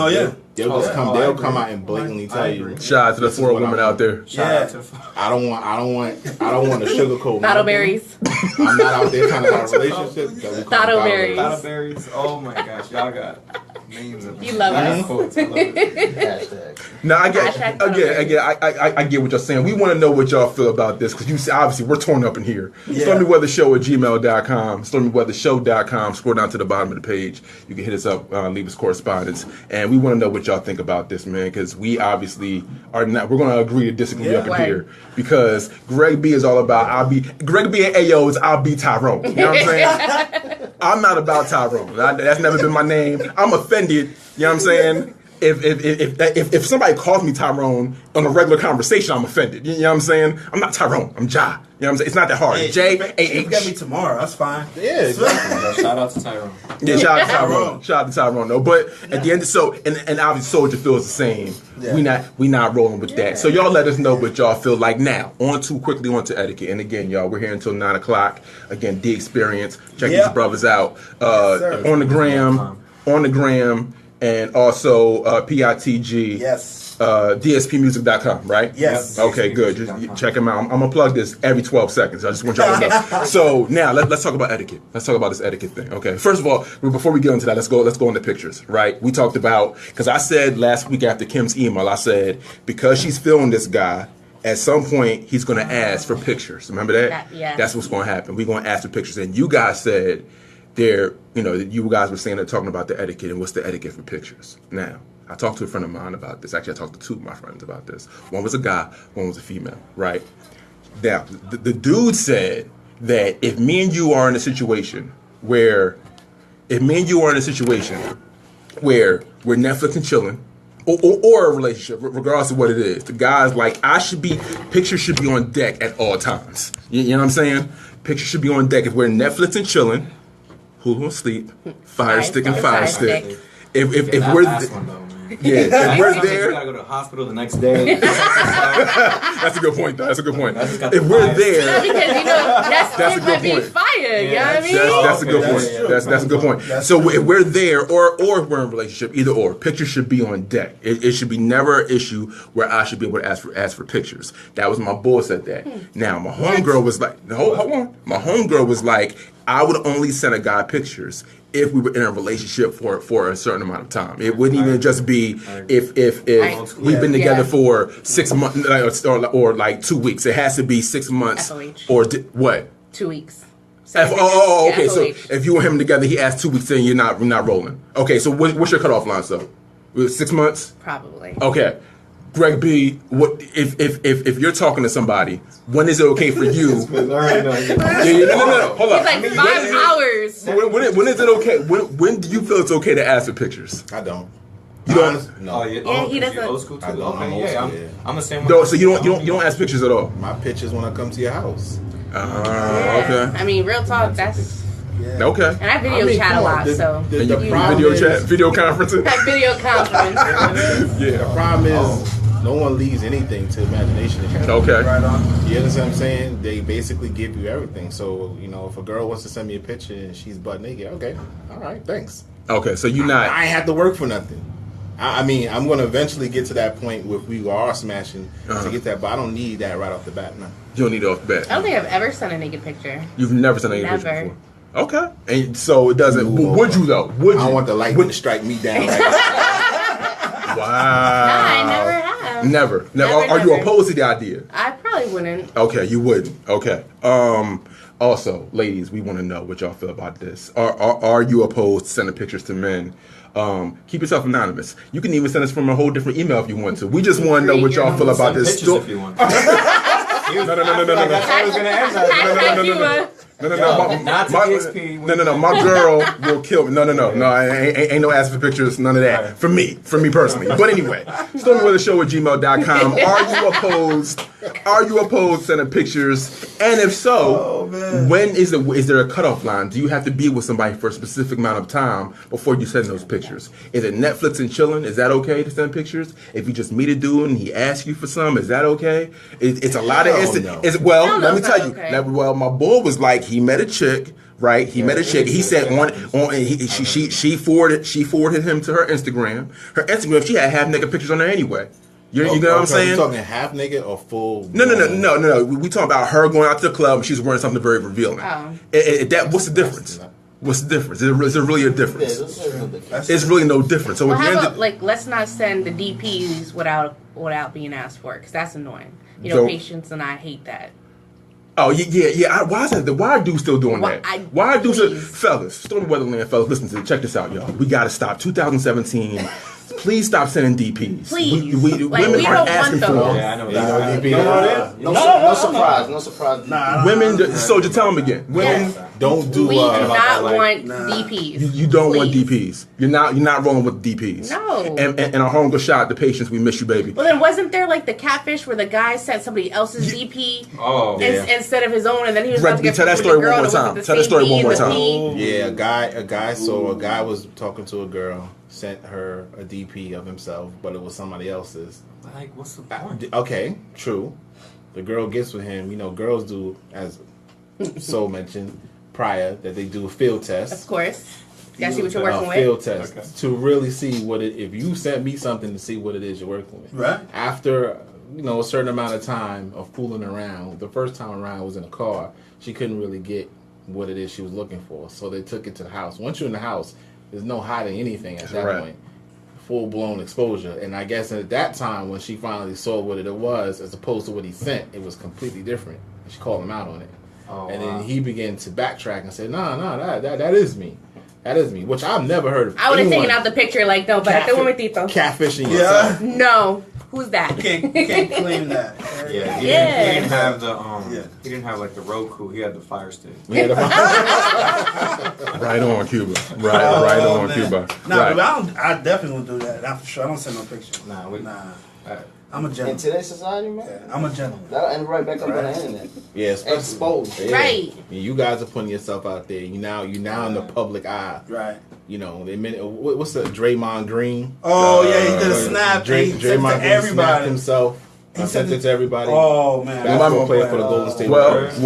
just come. They'll come out and blatantly tell you. Shout out to the 4 women out there. Shout out to I don't want to sugarcoat. Thotto berries. I'm not out there trying to have a relationship. Thotto berries. Thotto berries. Oh my gosh, y'all got names of You love us. quotes. I love it. Hashtag. No, I Hashtag get again. I get what you're saying. We want to know what y'all feel about this because you see, obviously we're torn up in here. Yeah. StormyWeatherShow@gmail.com, StormyWeatherShow.com. Scroll down to the bottom of the page. You can hit us up, leave us correspondence, and we want to know what y'all think about this, man. Because we obviously are not. We're going to agree to disagree up in Right. here because Greg B is all about Greg B and Ayo is I'll be Tyrone. You know what I'm saying? I'm not about Tyrone. That's never been my name. I'm offended. You know what I'm saying? If somebody calls me Tyrone on a regular conversation, I'm offended. You know what I'm saying? I'm not Tyrone. I'm Ja. You know what I'm saying? It's not that hard. You got me tomorrow. That's fine. Yeah, exactly. Shout out to Tyrone. Yeah, shout out to Tyrone. Shout out to Tyrone though. But at the end, and obviously Soldier feels the same. Yeah. We not rolling with that. So y'all let us know what y'all feel like now. Quickly on to etiquette. And again, y'all, we're here until 9:00. Again, DeXperience. Check these brothers out. sir. On the gram, and also PITG. Yes. DSPmusic.com, right? Yes. Okay, good. Just check them out. I'm gonna plug this every 12 seconds. I just want y'all to know. So now let's talk about etiquette. Let's talk about this etiquette thing. Okay. First of all, before we get into that, let's go into pictures. Right? We talked about because I said last week after Kim's email, I said because she's feeling this guy. At some point, he's going to ask for pictures. Remember that? Yeah. That's what's going to happen. We're going to ask for pictures. And you guys said you guys were saying they're talking about the etiquette and what's the etiquette for pictures. Now, I talked to a friend of mine about this. Actually, I talked to 2 of my friends about this. One was a guy, one was a female, right? Now, the dude said that if me and you are in a situation where we're Netflix and chilling, or a relationship, regardless of what it is, the guy's like, pictures should be on deck at all times. You know what I'm saying? Pictures should be on deck if we're Netflix and chilling. Who's gonna sleep? Fire stick and fire stick. If we're if we're there, you gotta go to the hospital the next day. that's a good point. Though. That's a good point. If we're there, Because that's a would good be point. fire. You know what I mean? That's a good point. That's a good point. So if we're there, or if we're in a relationship, either or, pictures should be on deck. It should be never an issue where I should be able to ask for pictures. That was my boy said that. Now my homegirl was like, hold on. My homegirl was like, I would only send a guy pictures if we were in a relationship for a certain amount of time. It wouldn't even just be if we've been together for 6 months or like 2 weeks. It has to be 6 months FOH. or what? 2 weeks. Okay. So FOH. if you and him together, he asked 2 weeks, then we're not rolling. Okay. So what's your cutoff line? So 6 months. Probably. Okay. Greg B, what if you're talking to somebody, when is it okay for you? No. Hold on. He's like 5 hours. When is it okay? When do you feel it's okay to ask for pictures? I don't. You don't? No. Yeah, he doesn't. Old school too. I don't. I'm old Okay, school, I'm the same way. No, so you don't ask pictures at all. My pictures when I come to your house. Okay. I mean, real talk. That's. Yeah. Okay. And I video chat a lot, so. And The you problem video is- chat, video conferencing. That video conference. The Yeah. problem is, no one leaves anything to imagination. Okay. Right on. You understand what I'm saying? They basically give you everything. So, if a girl wants to send me a picture and she's butt naked, okay, all right, thanks. Okay. So you not. I ain't have to work for nothing. I mean, I'm going to eventually get to that point where we are smashing to get that, but I don't need that right off the bat, no. You don't need it off the bat. I don't think I've ever sent a naked picture. You've never sent any picture Never. before. Okay. And so it doesn't. Ooh, Would you though? Would you? I want the lightning to strike me down. Right Wow. No, I never have. Never. Never, Are you never. opposed to the idea? I probably wouldn't. Okay, you wouldn't. Okay. Also, ladies, we want to know what y'all feel about this. Are you opposed to sending pictures to men? Keep yourself anonymous. You can even send us from a whole different email if you want to. We just want to know what y'all feel about this. Pictures if you want. No. That's how it was gonna end. No. My girl will kill me. No. Ain't no asking for pictures. None of that. For me personally. But anyway, stormywithashow@gmail.com. Are you opposed to sending pictures? And if so, when is there a cutoff line? Do you have to be with somebody for a specific amount of time before you send those pictures? Is it Netflix and chilling? Is that okay to send pictures? If you just meet a dude and he asks you for some, is that okay? It's a lot of instances. Well, let me tell you. Okay. Well, my boy was like, he met a chick. Right, he met a chick. He said she forwarded him to her Instagram. Her Instagram, she had half naked pictures on there anyway. You know what I'm saying? You talking half naked or full? No. We talking about her going out to the club and she's wearing something very revealing. Oh. What's the difference? What's the difference? Is there really a difference? Yeah, It's really no difference. So Well, at the how end about let's not send the DPs without being asked for, because that's annoying. So- Patience and I hate that. Oh yeah. Why is that? Why are dudes still doing that? Why are dudes, please. fellas? Stormy Weatherland, fellas, listen to it. Check this out, y'all. We gotta stop. 2017. Please stop sending DPs. Please. Women We aren't don't asking want for those. them. Yeah, I know that. No surprise. Nah. Women. So just tell them again. Women. Don't do. We do not like- want DPs. You don't want Please. DPs. You're not rolling with DPs. No. And our home goes shot. The patience. We miss you, baby. Well, then wasn't there the catfish where the guy sent somebody else's DP Oh, instead of his own, and then he was Right, about to get tell that with story the girl one more that was time. with the Tell that same story P one and more the time. P. Yeah, a guy was talking to a girl, sent her a DP of himself, but it was somebody else's. like, what's the point? Okay, true. The girl gets with him. Girls do, as Soul mentioned prior, that they do field tests. Of course. You gotta see what you're working with. Field tests to really see what it. If you sent me something to see what it is you're working with. Right. After a certain amount of time of fooling around, the first time around was in a car. She couldn't really get what it is she was looking for, so they took it to the house. Once you're in the house, there's no hiding anything at that Right. point. Full blown exposure, and I guess at that time when she finally saw what it was, as opposed to what he sent, it was completely different. She called him out on it, and then he began to backtrack and say, "No, that is me. That is me," which I've never heard of. I would have anyone taken out the picture like, no, but este momentito. catfishing Yeah. yourself. No. Who's that? You can't claim that. Yeah, he didn't have the he didn't have like the Roku. He had the Fire Stick. Yeah, Right on, Cuba. Right on, man. Cuba. Nah, Right. but I definitely won't do that. Not for sure. I don't send no pictures. Nah, I'm a In gentleman. today's society, man, Yeah, I'm a gentleman. that'll end right back up on the internet. yeah, especially- Exposed. Yeah. Right. You guys are putting yourself out there. You now in the public eye. Right. They meant what's the Draymond Green? Oh yeah, he did a snap. He sent it Draymond to Green everybody. snapped himself. He sent it to everybody. Oh man, Basketball player for the Golden State Well, Warriors.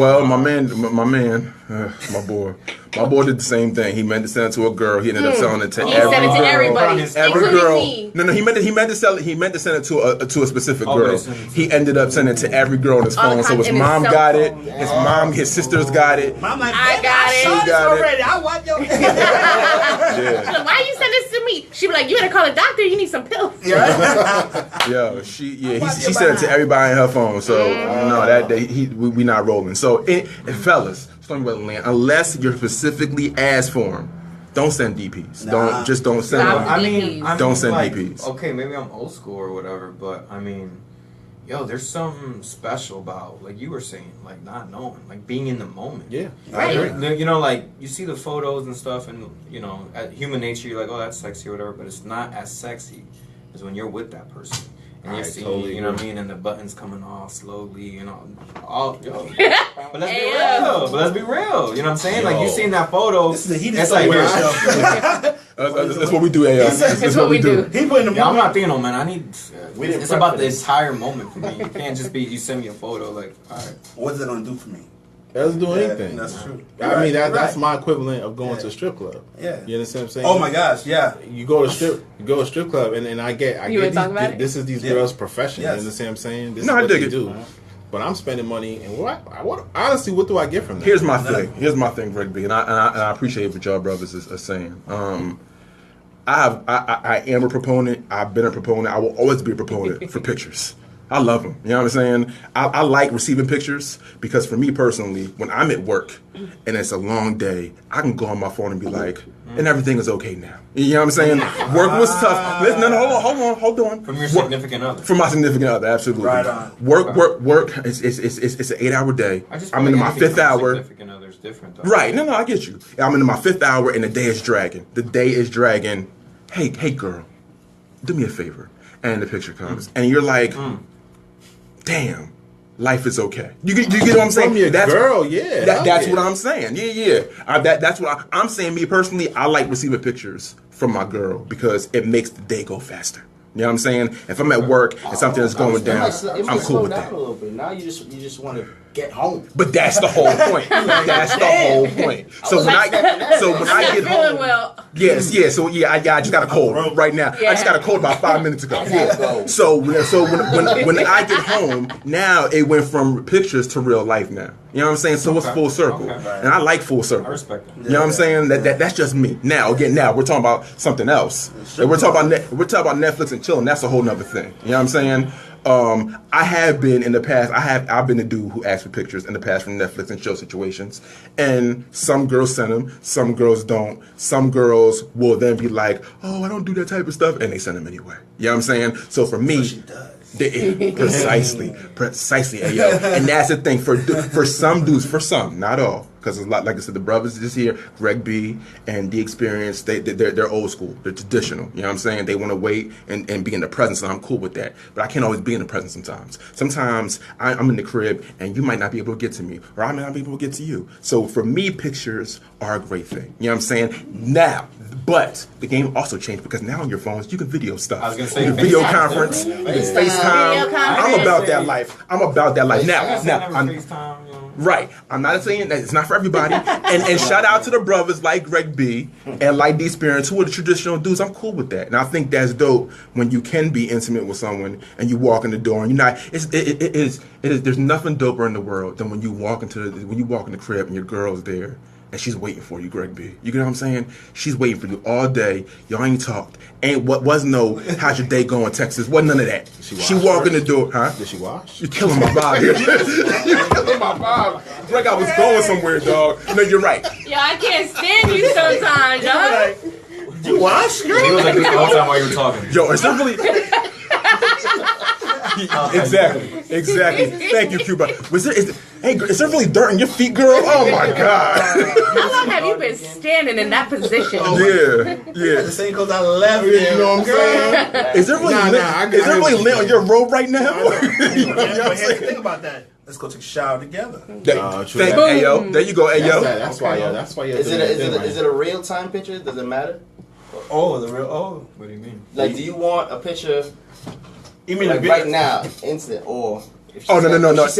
my boy did the same thing. He meant to send it to a girl. He ended up selling it to He every sent it to girl. everybody, Every including girl. me. No, he meant to sell it. He meant to send it to a specific Oh, girl. they sent it to- He ended up sending it to every girl on his phone. So his in his mom cell got it. phone. His sisters got it. I'm like, I "Baby, got it. saw You this got it. already. I want your. Yeah, Why you send this to me? She be like, you gotta call a doctor. You need some pills. she sent it to everybody in her phone. So no, that day we not rolling. So fellas, Stormy Weatherland, unless you're specifically asked for him, don't send DPs. Nah. Don't send Stop them. the Don't send like, DPs. Okay, maybe I'm old school or whatever, but I mean, yo, there's something special about, like you were saying, like not knowing, like being in the moment. Yeah. Right. You know, like you see the photos and stuff, and you know, at human nature, you're like, oh, that's sexy or whatever, but it's not as sexy as when you're with that person. And you see, totally you know what I agree. mean, and the buttons coming off slowly, you know, all. Yo. But let's be real. But let's be real. You know what I'm saying? Like you seen that photo. This is the heated it's side like, show. That's what we do, AO. That's what we do. He put in the yeah, I'm movie. Latino, man. I need. didn't It's prep about for the this. entire moment for me. You can't just be. You send me a photo, like, all right. What's it gonna do for me? That doesn't do Yeah, anything. that's true. I mean, You're that's right. my equivalent of going Yeah. to a strip club. Yeah. You understand what I'm saying? Oh my gosh, yeah. You go to a strip club, and I You get wanna talk about it? this is these Yeah. girls' profession. Yes. You understand what I'm saying? This No, is I what dig they it. do. But I'm spending money, and what honestly, what do I get from that? Here's my thing, Greg B, and I appreciate what y'all brothers are saying. I am a proponent. I've been a proponent. I will always be a proponent for pictures. I love them. You know what I'm saying? I like receiving pictures because for me personally, when I'm at work and it's a long day, I can go on my phone and be like, and everything is okay now. You know what I'm saying? Work was tough. Listen, no, hold on. From your significant other. From my significant other, absolutely. Right on. Work. It's an 8-hour day. I just feel I'm like into my anything 5th from your hour. Significant other's different, though. Right. No, I get you. I'm into my 5th hour and the day is dragging. Hey, girl, do me a favor. And the picture comes. And you're like, damn, life is okay. You get what I'm saying? From your girl, yeah. That's what I'm saying. Yeah. That's what I'm saying. Me personally, I like receiving pictures from my girl because it makes the day go faster. You know what I'm saying? If I'm at work and something is going down, I'm cool with that. A little bit. Now you just want to get home. But that's the whole point. That's the whole point. So when I get home, well. yes. So I just got a cold right now. I just got a cold about 5 minutes ago. Yeah. So when I get home, now it went from pictures to real life now. You know what I'm saying? So it's full circle, and I like full circle. I respect that. You know what I'm saying? That's just me. Now we're talking about something else. And we're talking about Netflix and chilling. That's a whole nother thing. You know what I'm saying? I have been in the past. I've been the dude who asked for pictures in the past from Netflix and chill situations, and some girls send them, some girls don't. Some girls will then be like, "Oh, I don't do that type of stuff," and they send them anyway. You know what I'm saying? So for me, She does. precisely, Ayo. And that's the thing for some dudes, for some, not all, because a lot, like I said, the brothers just here, Greg B and DeXperience, they're old school, they're traditional. You know what I'm saying? They want to wait and be in the presence, and I'm cool with that. But I can't always be in the presence sometimes. Sometimes I'm in the crib, and you might not be able to get to me, or I might not be able to get to you. So for me, pictures are a great thing. You know what I'm saying? Now, but the game also changed because now on your phones you can video stuff. I was gonna say you can video conference, you can FaceTime. I'm about that life. Now, right. I'm not saying that it's not for everybody. and shout out to the brothers like Greg B and like DeXperience, who are the traditional dudes. I'm cool with that. And I think that's dope when you can be intimate with someone and you walk in the door and you're not. It is. There's nothing doper in the world than when you walk in the crib and your girl's there. And she's waiting for you, Greg B. You get what I'm saying? She's waiting for you all day. Y'all ain't talked. Wasn't no, how's your day going, Texas? Wasn't none of that. She walked in the door, huh? Did she wash? You're killing my vibe here. You're killing my vibe. Greg, I was going somewhere, dog. No, you're right. Yo, I can't stand you sometimes, dog. You wash, girl? He was like this the whole time while you were talking. Yo, is there really... Exactly. Thank you, Cuba. Is there really dirt in your feet, girl? Oh my God. How long have you been standing in that position? Yeah. The same goes I left. You know what I'm saying? Is there really lint on your robe right now? You know what I'm saying? Think about that. Let's go take a shower together. True. Ayo. There you go, Ayo. That's why. Is it a real time picture? Does it matter? Oh, the real. Oh, What do you mean? Like, do you want a picture you mean like the right now, instant, or? Oh no! No, No, it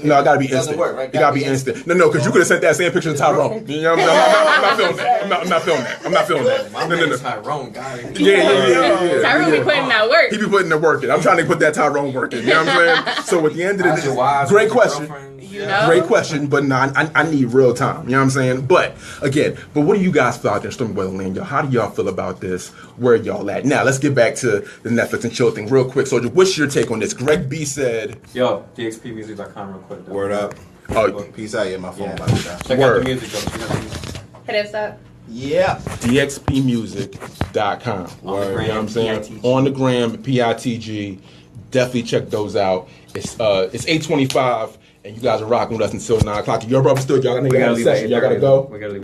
gotta be instant. Work, right? It gotta be instant. No, because you could have sent that same picture to Tyrone. You know what I'm saying? I'm not feeling that. I'm not feeling that. My man Tyrone guy. Yeah. Tyrone be putting that work. He be putting the work in. I'm trying to put that Tyrone work in. You know what I'm saying? So at the end of How's your wives, great how's your question. girlfriends? You know? Great question, but no, I need real time. You know what I'm saying? But again, what do you guys feel out there, Stormy Weatherland? Y'all, how do y'all feel about this? Where y'all at? Now let's get back to the Netflix and chill thing real quick. Soldier, what's your take on this? Greg B said, Yo, DXPmusic.com real quick. Though. Word up. "Oh, Peace out. Yeah, my phone. Yeah. About to die. Check Word. out the music though. Check out the music. Hit us up. Yeah. DXPmusic.com. On the You know gram, what I'm saying? PITG. On the gram, PITG. Definitely check those out. It's 8:25, and you guys are rocking with us until 9 o'clock. Your brother still, y'all got a session. Y'all gotta go. We gotta leave.